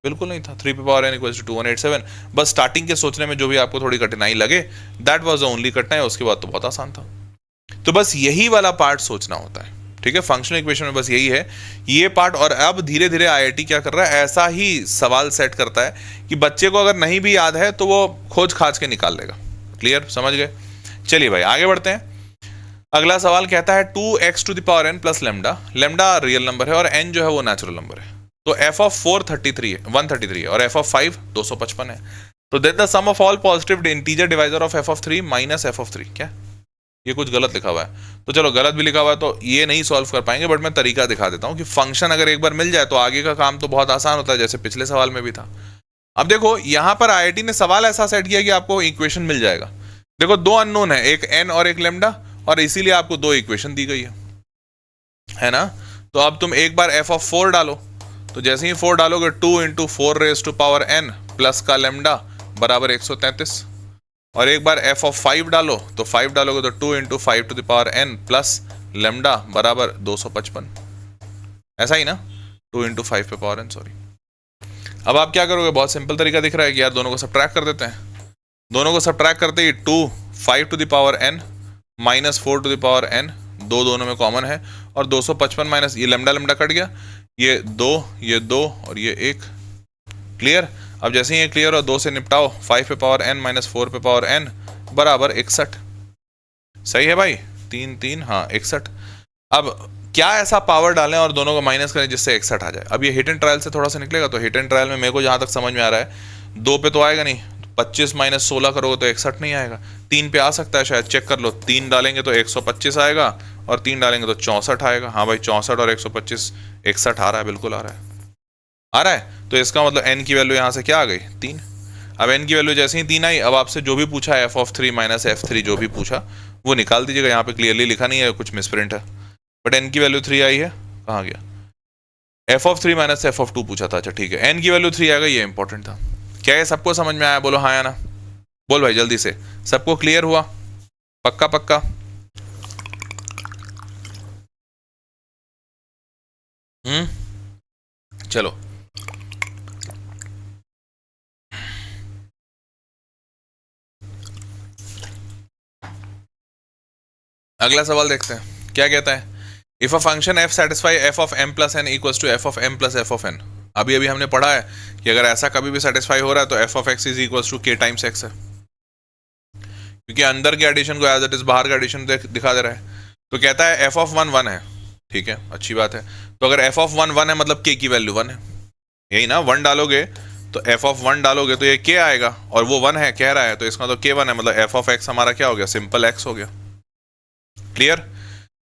बिल्कुल नहीं था। 3 पे पावर n इक्वल्स टू 2187। बस स्टार्टिंग के सोचने में जो भी आपको थोड़ी कठिनाई लगे, दैट वाज द ओनली कठिनाई, उसके बाद तो बहुत आसान था। तो बस यही वाला पार्ट सोचना होता है, ठीक है। फंक्शनल इक्वेशन में बस यही है ये पार्ट। और अब धीरे धीरे आईआईटी क्या कर रहा है, ऐसा ही सवाल सेट करता है कि बच्चे को अगर नहीं भी याद है तो वो खोज खाज के निकाल लेगा। क्लियर, समझ गए? चलिए भाई आगे बढ़ते हैं। अगला सवाल कहता है 2x to the power n plus lambda, lambda real number है और n जो है वो नेचुरल नंबर है। तो f ऑफ 133 है और f ऑफ 5 255 है। तो then the sum of all positive integer divisor of f of 3 minus f of 3। क्या ये कुछ गलत लिखा हुआ है? तो चलो गलत भी लिखा हुआ है तो ये नहीं सॉल्व कर पाएंगे, बट मैं तरीका दिखा देता हूँ कि फंक्शन अगर एक बार मिल जाए तो आगे का काम तो बहुत आसान होता है, जैसे पिछले सवाल में भी था। अब देखो यहाँ पर आईआईटी ने सवाल ऐसा सेट किया कि आपको इक्वेशन मिल जाएगा। देखो दो अननोन है, एक n और एक लेमडा, और इसीलिए आपको दो इक्वेशन दी गई है ना। तो अब तुम एक बार f ऑफ 4 डालो, तो जैसे ही 4 डालोगे 2 into 4 raise to power n plus का लेमडा बराबर 133, और एक बार f ऑफ 5 डालो, तो 5 डालोगे तो 2 into 5 to the power n plus lambda बराबर 255। ऐसा ही ना, 2 इंटू 5 पे पावर n, सॉरी। अब आप क्या करोगे, बहुत सिंपल तरीका दिख रहा है कि यार दोनों को सब्ट्रैक्ट कर देते हैं। दोनों को सब्ट्रैक्ट करते ही 2 5 to the power n minus 4 to the power n, दो दोनों में कॉमन है, और 255 माइनस ये लेमडा लेमडा कट गया, ये 2 और ये 1। क्लियर? अब जैसे ही ये क्लियर हो 2 से निपटाओ, 5 पे पावर n माइनस 4 पे पावर n बराबर 61। सही है भाई, 3 3, हाँ 61। अब क्या ऐसा पावर डालें और दोनों को माइनस करें जिससे 61 आ जाए? अब ये हिट एंड ट्रायल से थोड़ा सा निकलेगा। तो हिट एंड ट्रायल में मेरे को जहाँ तक समझ में आ रहा है 2 पे तो आएगा नहीं, 25 माइनस 16 करोगे तो 61 नहीं आएगा। 3 पे आ सकता है शायद, चेक कर लो। 3 डालेंगे तो 125 आएगा और 3 डालेंगे तो 64 आएगा। हाँ भाई 64 और 125 61 आ रहा है, बिल्कुल आ रहा है, आ रहा है। तो इसका मतलब n की वैल्यू यहाँ से क्या आ गई, 3। अब n की वैल्यू जैसे ही 3 आई, अब आपसे जो भी पूछा f ऑफ 3 माइनस f3 जो भी पूछा वो निकाल दीजिएगा। यहाँ पे क्लियरली लिखा नहीं है, कुछ मिसप्रिंट है, बट n की वैल्यू 3 आई है। कहाँ गया? f of 3 minus f of 2 पूछा था। अच्छा ठीक है, n की वैल्यू 3 आ गई, ये इंपॉर्टेंट था। क्या ये सबको समझ में आया? बोलो हाँ या ना, बोल भाई जल्दी से। सबको क्लियर हुआ? पक्का पक्का? चलो अगला सवाल देखते हैं क्या कहता है। If a function f satisfy f of m plus n equals to f of m plus f of n। अभी अभी हमने पढ़ा है कि अगर ऐसा कभी भी सेटिस्फाई हो रहा है तो f of x is equals to k times x है, क्योंकि अंदर के एडिशन को एज इट इज बाहर का एडिशन दिखा दे रहा है। तो कहता है f ऑफ 1 1 है, ठीक है अच्छी बात है। तो अगर f ऑफ 1 1 है मतलब k की वैल्यू 1 है, यही ना। 1 डालोगे तो f ऑफ 1 डालोगे तो ये k आएगा, और वो 1 है कह रहा है, तो इसका तो k 1 है, मतलब f ऑफ x हमारा क्या हो गया, सिंपल x हो गया। Clear?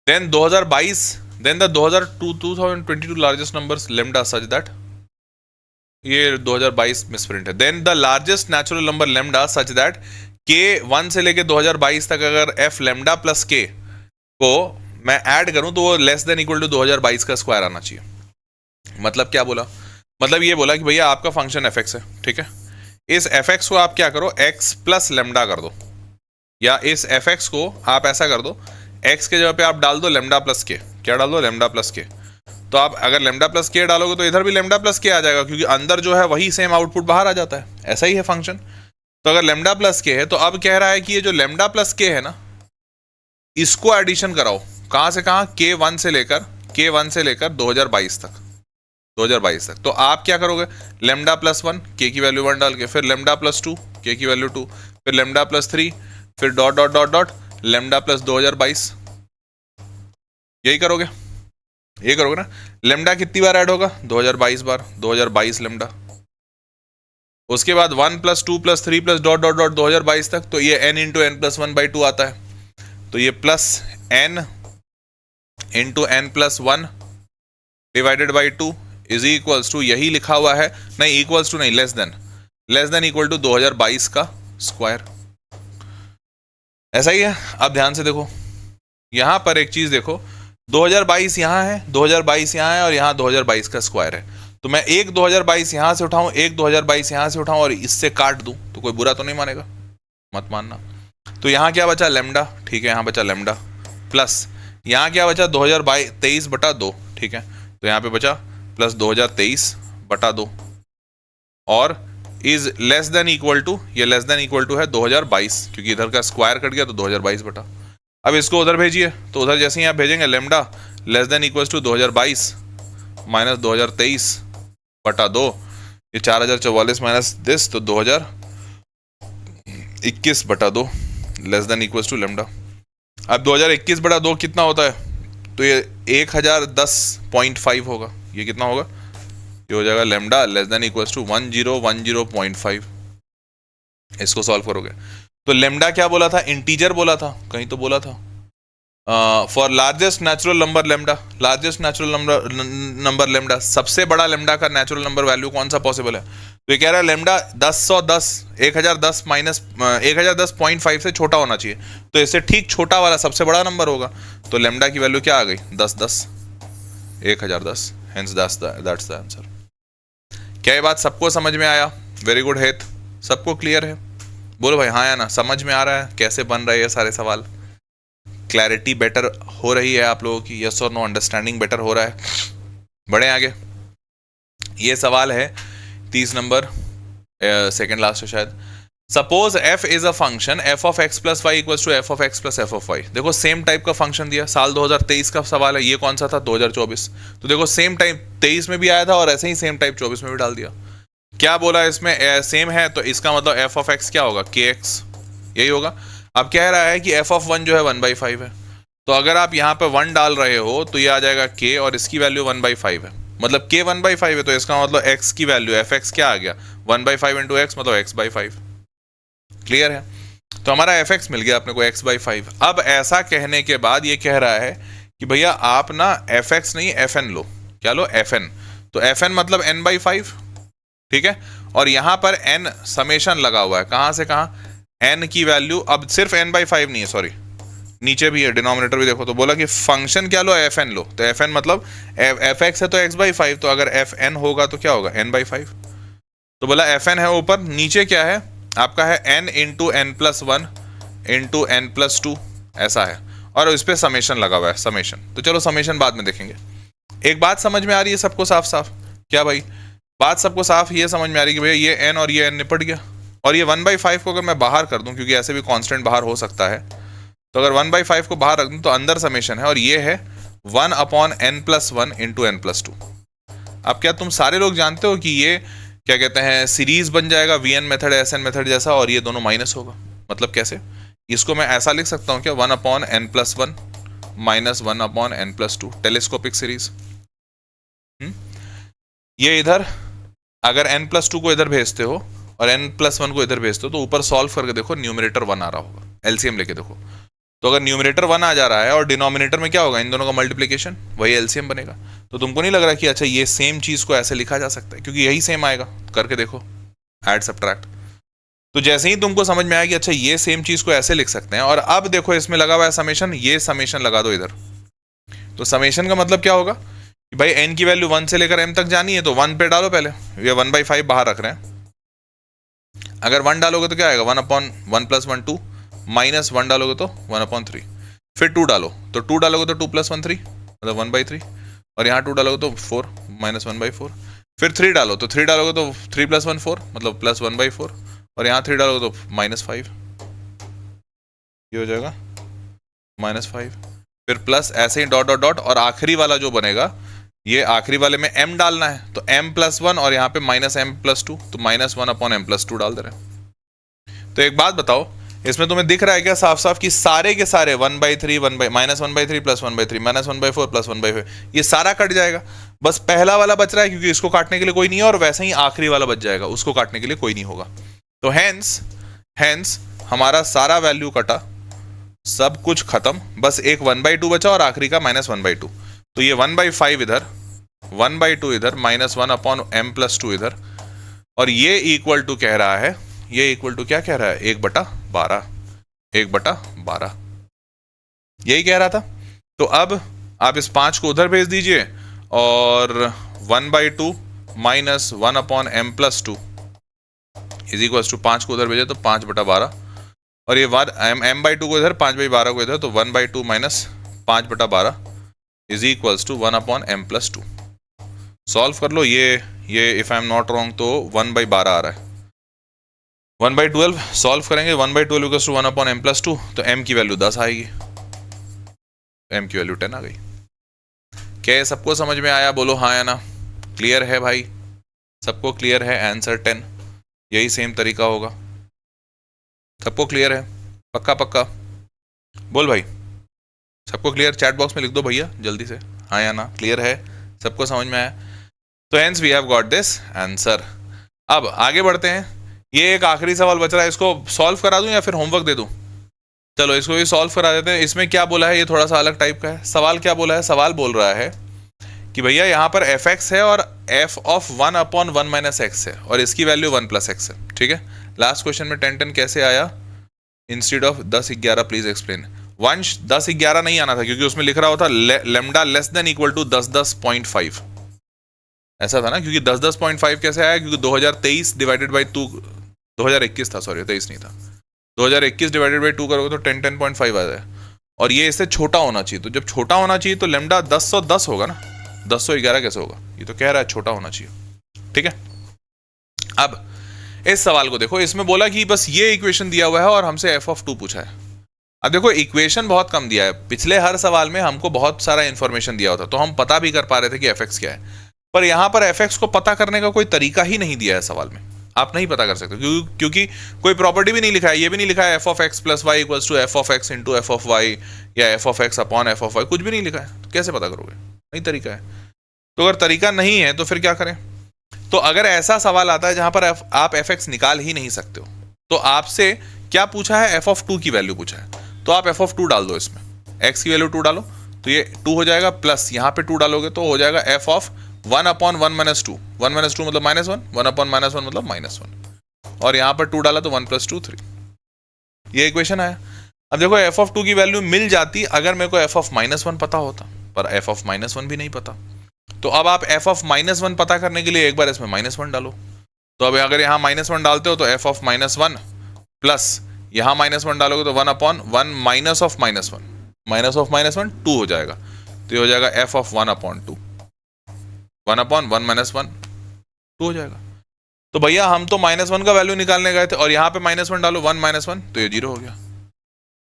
Then 2022, then the 2022 largest numbers lambda such that, ये 2022 मिसप्रिंट है। Then the largest natural number lambda such that k 1 से लेके 2022 तक अगर f लेमडा प्लस k को मैं ऐड करूं तो वो लेस देन इक्वल टू 2022 का स्क्वायर आना चाहिए। मतलब क्या बोला? मतलब ये बोला कि भैया आपका फंक्शन fx है, ठीक है। इस fx को आप क्या करो, x प्लस लेमडा कर दो, या इस fx को आप ऐसा कर दो, x के जगह पे आप डाल दो लेमडा प्लस के। क्या डाल दो? लेमडा प्लस के। तो आप अगर लेमडा प्लस के डालोगे तो इधर भी लेमडा प्लस के आ जाएगा, क्योंकि अंदर जो है वही सेम आउटपुट बाहर आ जाता है। ऐसा ही है फंक्शन। तो अगर लेमडा प्लस के है तो अब कह रहा है कि ये जो लेमडा प्लस के है ना, इसको एडिशन कराओ। कहाँ से कहाँ? k1 से लेकर 2022 तक, 2022 तक। तो आप क्या करोगे, लेमडा प्लस 1 k की वैल्यू 1 डाल के, फिर लेमडा प्लस 2 k की वैल्यू 2, फिर लेमडा प्लस 3, फिर dot dot dot dot lambda plus 2022। यही करोगे, ये करोगे ना। लेमडा कितनी बार ऐड होगा? 2022 बार, 2022 लेमडा। उसके बाद 1 + 2 + 3 + डॉट डॉट डॉट 2022 तक, तो ये n इंटू n + 1/2 आता है। तो ये plus n into n + 1 divided by 2 is equals to, यही लिखा हुआ है, नहीं इक्वल्स टू नहीं, लेस देन इक्वल टू 2022 का स्क्वायर। ऐसा ही है। अब ध्यान से देखो, यहां पर एक चीज देखो, 2022 यहां है, 2022 यहां है और यहां 2022 का स्क्वायर है। तो मैं एक 2022 यहां से उठाऊं, एक 2022 यहां से उठाऊं और इससे काट दूं तो कोई बुरा तो नहीं मानेगा? मत मानना। तो यहां क्या बचा? लेमडा, ठीक है, यहां बचा लेमडा, प्लस यहां क्या बचा? 2023/2, ठीक है, तो यहां पे बचा प्लस 2023/2 और is less than equal to, ये लेस देन इक्वल टू है 2022, क्योंकि इधर का स्क्वायर कट गया तो 2022 बटा। अब इसको उधर भेजिए, तो उधर जैसे ही आप भेजेंगे lambda less than equal to 2022 minus 2023/2, ये 4044 माइनस दिस, तो 2021/2 less than equal to lambda. अब 2021/2 कितना होता है? तो ये 1010.5 होगा। ये कितना होगा? ये हो जाएगा lambda less than equals to 1010.5। इसको सॉल्व करोगे तो लेमडा क्या बोला था? इंटीजर बोला था, कहीं तो बोला था। For largest natural number lambda, largest natural number lambda, सबसे बड़ा लेमडा का नेचुरल नंबर वैल्यू कौन सा पॉसिबल है? तो ये कह रहा है लेमडा 1010 माइनस 1010.5 से छोटा होना चाहिए, तो इससे ठीक छोटा वाला सबसे बड़ा नंबर होगा। तो लेमडा की वैल्यू क्या आ गई? 1010, 1010, हेंस दैट्स द आंसर। क्या ये बात सबको समझ में आया? वेरी गुड हेत, सबको क्लियर है? बोलो भाई हाँ या ना, समझ में आ रहा है कैसे बन रहे हैं सारे सवाल? क्लैरिटी बेटर हो रही है आप लोगों की? यस और नो, अंडरस्टैंडिंग बेटर हो रहा है? बढ़े आगे। ये सवाल है 30 नंबर, सेकंड लास्ट है शायद। Suppose f is a function f of x + y equals to f of x + f of y। देखो सेम टाइप का फंक्शन दिया, साल 2023 का सवाल है, ये कौन सा था? 2024। तो देखो सेम टाइप 23 में भी आया था और ऐसे ही सेम टाइप 24 में भी डाल दिया। क्या बोला इसमें? सेम है, तो इसका मतलब f of x क्या होगा? kx, यही होगा। अब कह रहा है कि f of 1 जो है 1/5 है, तो अगर आप यहाँ पे 1 डाल रहे हो तो ये आ जाएगा k और इसकी वैल्यू 1/5 है, मतलब k 1/5 है, तो इसका मतलब x की वैल्यू fx क्या आ गया? 1/5 इंटू x, मतलब x/5। क्लियर है? तो हमारा fx मिल गया अपने को x/5। अब ऐसा कहने के बाद ये कह रहा है कि भैया आप ना fx नहीं fn लो। क्या लो? fn। तो fn मतलब n/5, ठीक है, और यहां पर n समेशन लगा हुआ है, कहां से कहां? n की वैल्यू अब सिर्फ n/5 नहीं है, सॉरी नीचे भी है, डिनोमिनेटर भी देखो। तो बोला कि फंक्शन क्या लो? fn लो। तो fn मतलब fx है तो x/5, तो अगर fn होगा तो क्या होगा? n/5। तो बोला fn है ऊपर, नीचे क्या है आपका? है n into n + 1 into n + 2, ऐसा है, और इस पर समेशन लगा हुआ है, समेशन। तो चलो समेशन बाद में देखेंगे। एक बात समझ में आ रही है सबको साफ साफ? क्या भाई बात सबको साफ ये समझ में आ रही है कि भैया ये n और ये n निपट गया, और ये 1/5 को अगर मैं बाहर कर दूं, क्योंकि ऐसे भी कांस्टेंट बाहर हो सकता है, तो अगर 1/5 को बाहर रख दूं तो अंदर समेशन है, और ये है 1/n + 1 इंटू n + 2। अब क्या तुम सारे लोग जानते हो कि ये क्या कहते हैं, सीरीज बन जाएगा vn मेथड sn मेथड जैसा, और ये दोनों माइनस होगा। मतलब कैसे? इसको मैं ऐसा लिख सकता हूँ क्या? 1/n + 1 minus 1/n + 2, telescopic series. ये इधर अगर n + 2 को इधर भेजते हो और n + 1 को इधर भेजते हो, तो ऊपर सॉल्व करके देखो न्यूमरेटर 1 आ रहा होगा, एलसीएम लेके देखो। तो अगर न्यूमरेटर 1 आ जा रहा है और डिनोमिनेटर में क्या होगा? इन दोनों का मल्टीप्लिकेशन, वही एलसीएम बनेगा। तो तुमको नहीं लग रहा कि अच्छा ये सेम चीज को ऐसे लिखा जा सकता है? क्योंकि यही सेम आएगा, करके देखो ऐड सब्ट्रैक्ट। तो जैसे ही तुमको समझ में आया कि अच्छा ये सेम चीज को ऐसे लिख सकते हैं, और अब देखो इसमें लगा हुआ है समेशन, ये समेशन लगा दो इधर। तो समेशन का मतलब क्या होगा कि भाई n की वैल्यू 1 से लेकर m तक जानी है, तो 1 पे डालो पहले, ये 1/5 बाहर रख रहे हैं। अगर 1 डालोगे तो क्या आएगा? 1/1 + 1 2, माइनस 1 डालोगे तो 1/3, फिर 2 डालो, तो 2 डालोगे तो 2 + 1 3, मतलब 1/3, और यहाँ 2 डालोगे तो 4 माइनस 1/4, फिर 3 डालो, तो 3 डालोगे तो 3 + 1 4, मतलब +1/4, और यहाँ 3 डालोगे तो -5, ये हो जाएगा -5, फिर प्लस, ऐसे ही डॉट डॉट डॉट, और आखिरी वाला जो बनेगा, ये आखिरी वाले में m डालना है, तो m + 1 और यहाँ पे -m + 2, तो -1/m + 2 डाल दे रहे हैं। तो एक बात बताओ, इसमें तुम्हें दिख रहा है क्या साफ साफ कि सारे के सारे 1/3 -1/3 + 1/3 -1/4 + 1/4 ये सारा कट जाएगा। बस पहला वाला बच रहा है क्योंकि इसको काटने के लिए कोई नहीं है, और वैसे ही आखिरी वाला बच जाएगा, उसको काटने के लिए कोई नहीं होगा। तो हैंस हमारा सारा वैल्यू कटा, सब कुछ खत्म, बस एक 1/2 बचा और आखिरी का -1/2। तो ये 1/5 इधर, 1/2 इधर, -1/m+2 इधर, और ये इक्वल टू कह रहा है, ये इक्वल टू क्या कह रहा है, 1/12, 1/12 यही कह रहा था। तो अब आप इस 5 को उधर भेज दीजिए, और 1/2 -1/m+2 इज इक्वल टू 5 को उधर भेजे तो 5/12, और ये m/2 को इधर, 5/12 को इधर, तो 1/2 -5/12 is equal to 1/m+2। Solve कर लो, ये if I am not wrong तो 1/12 आ रहा है। 1/12 सॉल्व करेंगे, 1/12 इक्वल टू 1/m+2, तो m की वैल्यू 10 आएगी, m की वैल्यू 10 आ गई। क्या ये सबको समझ में आया? बोलो हाँ या ना। क्लियर है भाई? सबको क्लियर है? आंसर 10 यही सेम तरीका होगा। सबको क्लियर है? पक्का पक्का बोल भाई, सबको क्लियर? चैट बॉक्स में लिख दो भैया जल्दी से, हाँ या ना। क्लियर है? सबको समझ में आया? तो hence we have got this answer. अब आगे बढ़ते हैं। ये एक आखिरी सवाल बच रहा है, इसको सॉल्व करा दूं या फिर होमवर्क दे दूं? चलो इसको भी सॉल्व करा देते हैं। इसमें क्या बोला है, ये थोड़ा सा अलग टाइप का है। सवाल क्या बोला है? सवाल बोल रहा है कि भैया यहाँ पर fx है और f ऑफ 1/1 - x है, और इसकी वैल्यू 1 + x है, ठीक है। लास्ट क्वेश्चन में 10 कैसे आया इंस्टेड ऑफ 10-11? Please explain. 10-11 नहीं आना था क्योंकि उसमें लिख रहा होता लेमडा <= 10-10.5, ऐसा था ना, क्योंकि 10-10.5 कैसे आया? क्योंकि 2023 डिवाइडेड बाई 2, 2021 था, सॉरी 23 नहीं था, 2021 डिवाइडेड बाई 2 करोगे तो 10-10.5 आ जाए, और ये इससे छोटा होना चाहिए। तो जब छोटा होना चाहिए तो लेमडा 1010 होगा ना, 1011 कैसे होगा? ये तो कह रहा है छोटा होना चाहिए, ठीक है। अब इस सवाल को देखो, इसमें बोला कि बस ये इक्वेशन दिया हुआ है और हमसे f(2) पूछा है। अब देखो इक्वेशन बहुत कम दिया है, पिछले हर सवाल में हमको बहुत सारा इंफॉर्मेशन दिया होता तो हम पता भी कर पा रहे थे कि fx क्या है, पर यहां पर fx को पता करने का कोई तरीका ही नहीं दिया है सवाल में। आप नहीं पता कर सकते क्योंकि कोई प्रॉपर्टी भी नहीं लिखा है, ये भी नहीं लिखा है f(x + y) equals to f(x × f(y) या f(x upon f(y), कुछ भी नहीं लिखा है, तो कैसे पता करोगे? नहीं तरीका है। तो अगर तरीका नहीं है तो फिर क्या करें? तो अगर ऐसा सवाल आता है जहां पर आप fx निकाल ही नहीं सकते हो, तो आपसे क्या पूछा है? f(2) की वैल्यू पूछा है, तो आप f(2) डाल दो इसमें, x की वैल्यू 2 डालो तो ये 2 हो जाएगा, प्लस यहाँ पे 2 डालोगे तो हो जाएगा f(1/1 - 2), 1 - 2 मतलब -1, 1/-1 मतलब -1, और यहाँ पर 2 डाला तो 1 + 2 3, ये इक्वेशन आया। अब देखो f(2) की वैल्यू मिल जाती अगर मेरे को f(-1) पता होता, पर f(-1) भी नहीं पता। तो अब आप f(-1) पता करने के लिए एक बार इसमें -1 डालो। तो अब अगर यहाँ -1 डालते हो तो f(-1) प्लस यहाँ -1 डालोगे तो 1/1 -(-1) 2 हो जाएगा, तो ये हो जाएगा f(1/2), 1/1 - 1 2 हो जाएगा। तो भैया हम तो -1 का वैल्यू निकालने गए थे और यहाँ पे -1 डालो, 1 - 1 तो ये 0 हो गया।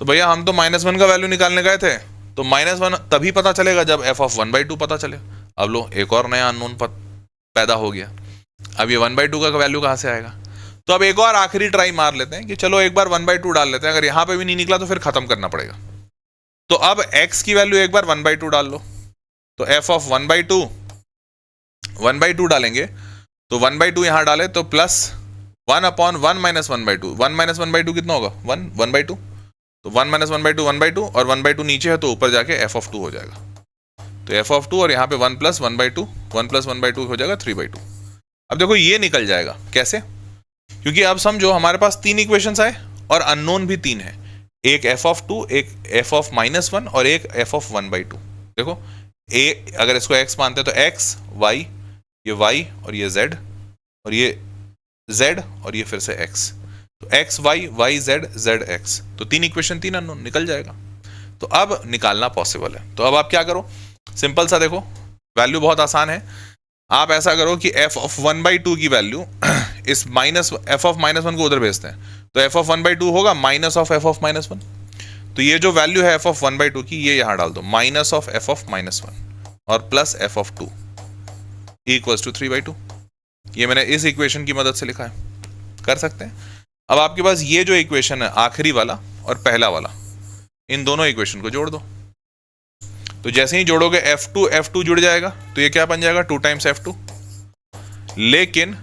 तो भैया हम तो -1 का वैल्यू निकालने गए थे, तो -1 तभी पता चलेगा जब f(1/2) पता चले। अब लो एक और नया अननोन पैदा हो गया। अब ये 1/2 का वैल्यू कहाँ से आएगा? तो अब एक और आखिरी ट्राई मार लेते हैं कि चलो एक बार 1/2 डाल लेते हैं, अगर यहाँ पे भी नहीं निकला तो फिर खत्म करना पड़ेगा। तो अब x की वैल्यू एक बार 1/2 डाल लो, तो f(1/2) 1/2 डालेंगे तो 1/2 यहाँ डाले तो प्लस 1/1 - 1/2, 1 - 1/2 कितना होगा? 1/2, तो 1 - 1/2 1/2, और 1/2 नीचे है तो ऊपर जाके f(2) हो जाएगा। तो f(2) और यहाँ पे 1 + 1/2, 1 + 1/2 हो जाएगा 3/2। अब देखो ये निकल जाएगा कैसे? क्योंकि अब समझो हमारे पास 3 इक्वेशंस आए और अननोन भी 3 है, एक f(2), एक f(-1) और एक f(1/2). देखो अगर इसको x मानते हैं तो x, y, ये y और ये z, और ये z और ये फिर से x, तो x y y z z x, तो 3 इक्वेशन 3 अननोन, निकल जाएगा। तो अब निकालना पॉसिबल है। तो अब आप क्या करो, सिंपल सा देखो, वैल्यू बहुत आसान है। आप ऐसा करो कि f(1/2) की वैल्यू इस f(-1) को उधर भेजते हैं, तो f(1/2) होगा -f(-1), तो ये जो वैल्यू है f(1/2) की ये यहाँ डाल दो, -f(-1) और प्लस f(2) इक्वल्स टू 3/2। ये मैंने इस इक्वेशन की मदद से लिखा है, कर सकते हैं। अब आपके पास ये जो इक्वेशन है आखिरी वाला और पहला वाला, इन दोनों इक्वेशन को जोड़ दो। तो जैसे ही जोड़ोगे F2 जुड़ जाएगा, तो ये क्या बन जाएगा 2 टाइम्स F2। लेकिन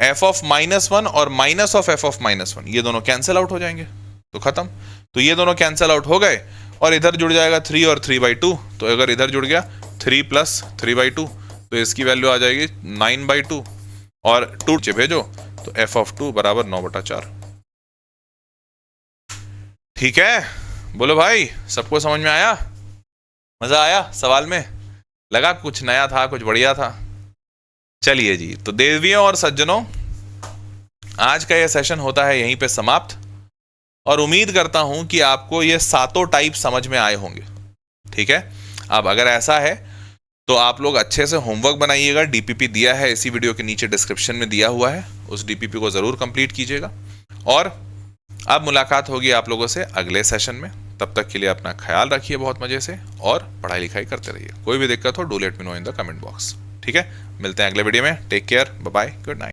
f ऑफ -1 और माइनस ऑफ f ऑफ -1 ये दोनों कैंसिल आउट हो जाएंगे, तो खत्म। तो ये दोनों कैंसिल आउट हो गए और इधर जुड़ जाएगा 3 और 3/2। तो अगर इधर जुड़ गया 3 + 3/2, तो इसकी वैल्यू आ जाएगी 9/2 और 2 नीचे भेजो तो f ऑफ 2 बराबर 9/4। ठीक है, बोलो भाई, सबको समझ में आया? मजा आया सवाल में? लगा कुछ नया था, कुछ बढ़िया था? चलिए जी, तो देवियों और सज्जनों, आज का यह सेशन होता है यहीं पे समाप्त, और उम्मीद करता हूं कि आपको ये सातों टाइप समझ में आए होंगे। ठीक है, अब अगर ऐसा है तो आप लोग अच्छे से होमवर्क बनाइएगा। डीपीपी दिया है इसी वीडियो के नीचे डिस्क्रिप्शन में दिया हुआ है, उस डीपीपी को ज़रूर कंप्लीट कीजिएगा। और अब मुलाकात होगी आप लोगों से अगले सेशन में। तब तक के लिए अपना ख्याल रखिए बहुत मज़े से, और पढ़ाई लिखाई करते रहिए। कोई भी दिक्कत हो do let me know in the comment box. ठीक है, मिलते हैं अगले वीडियो में। Take care, bye bye, good night.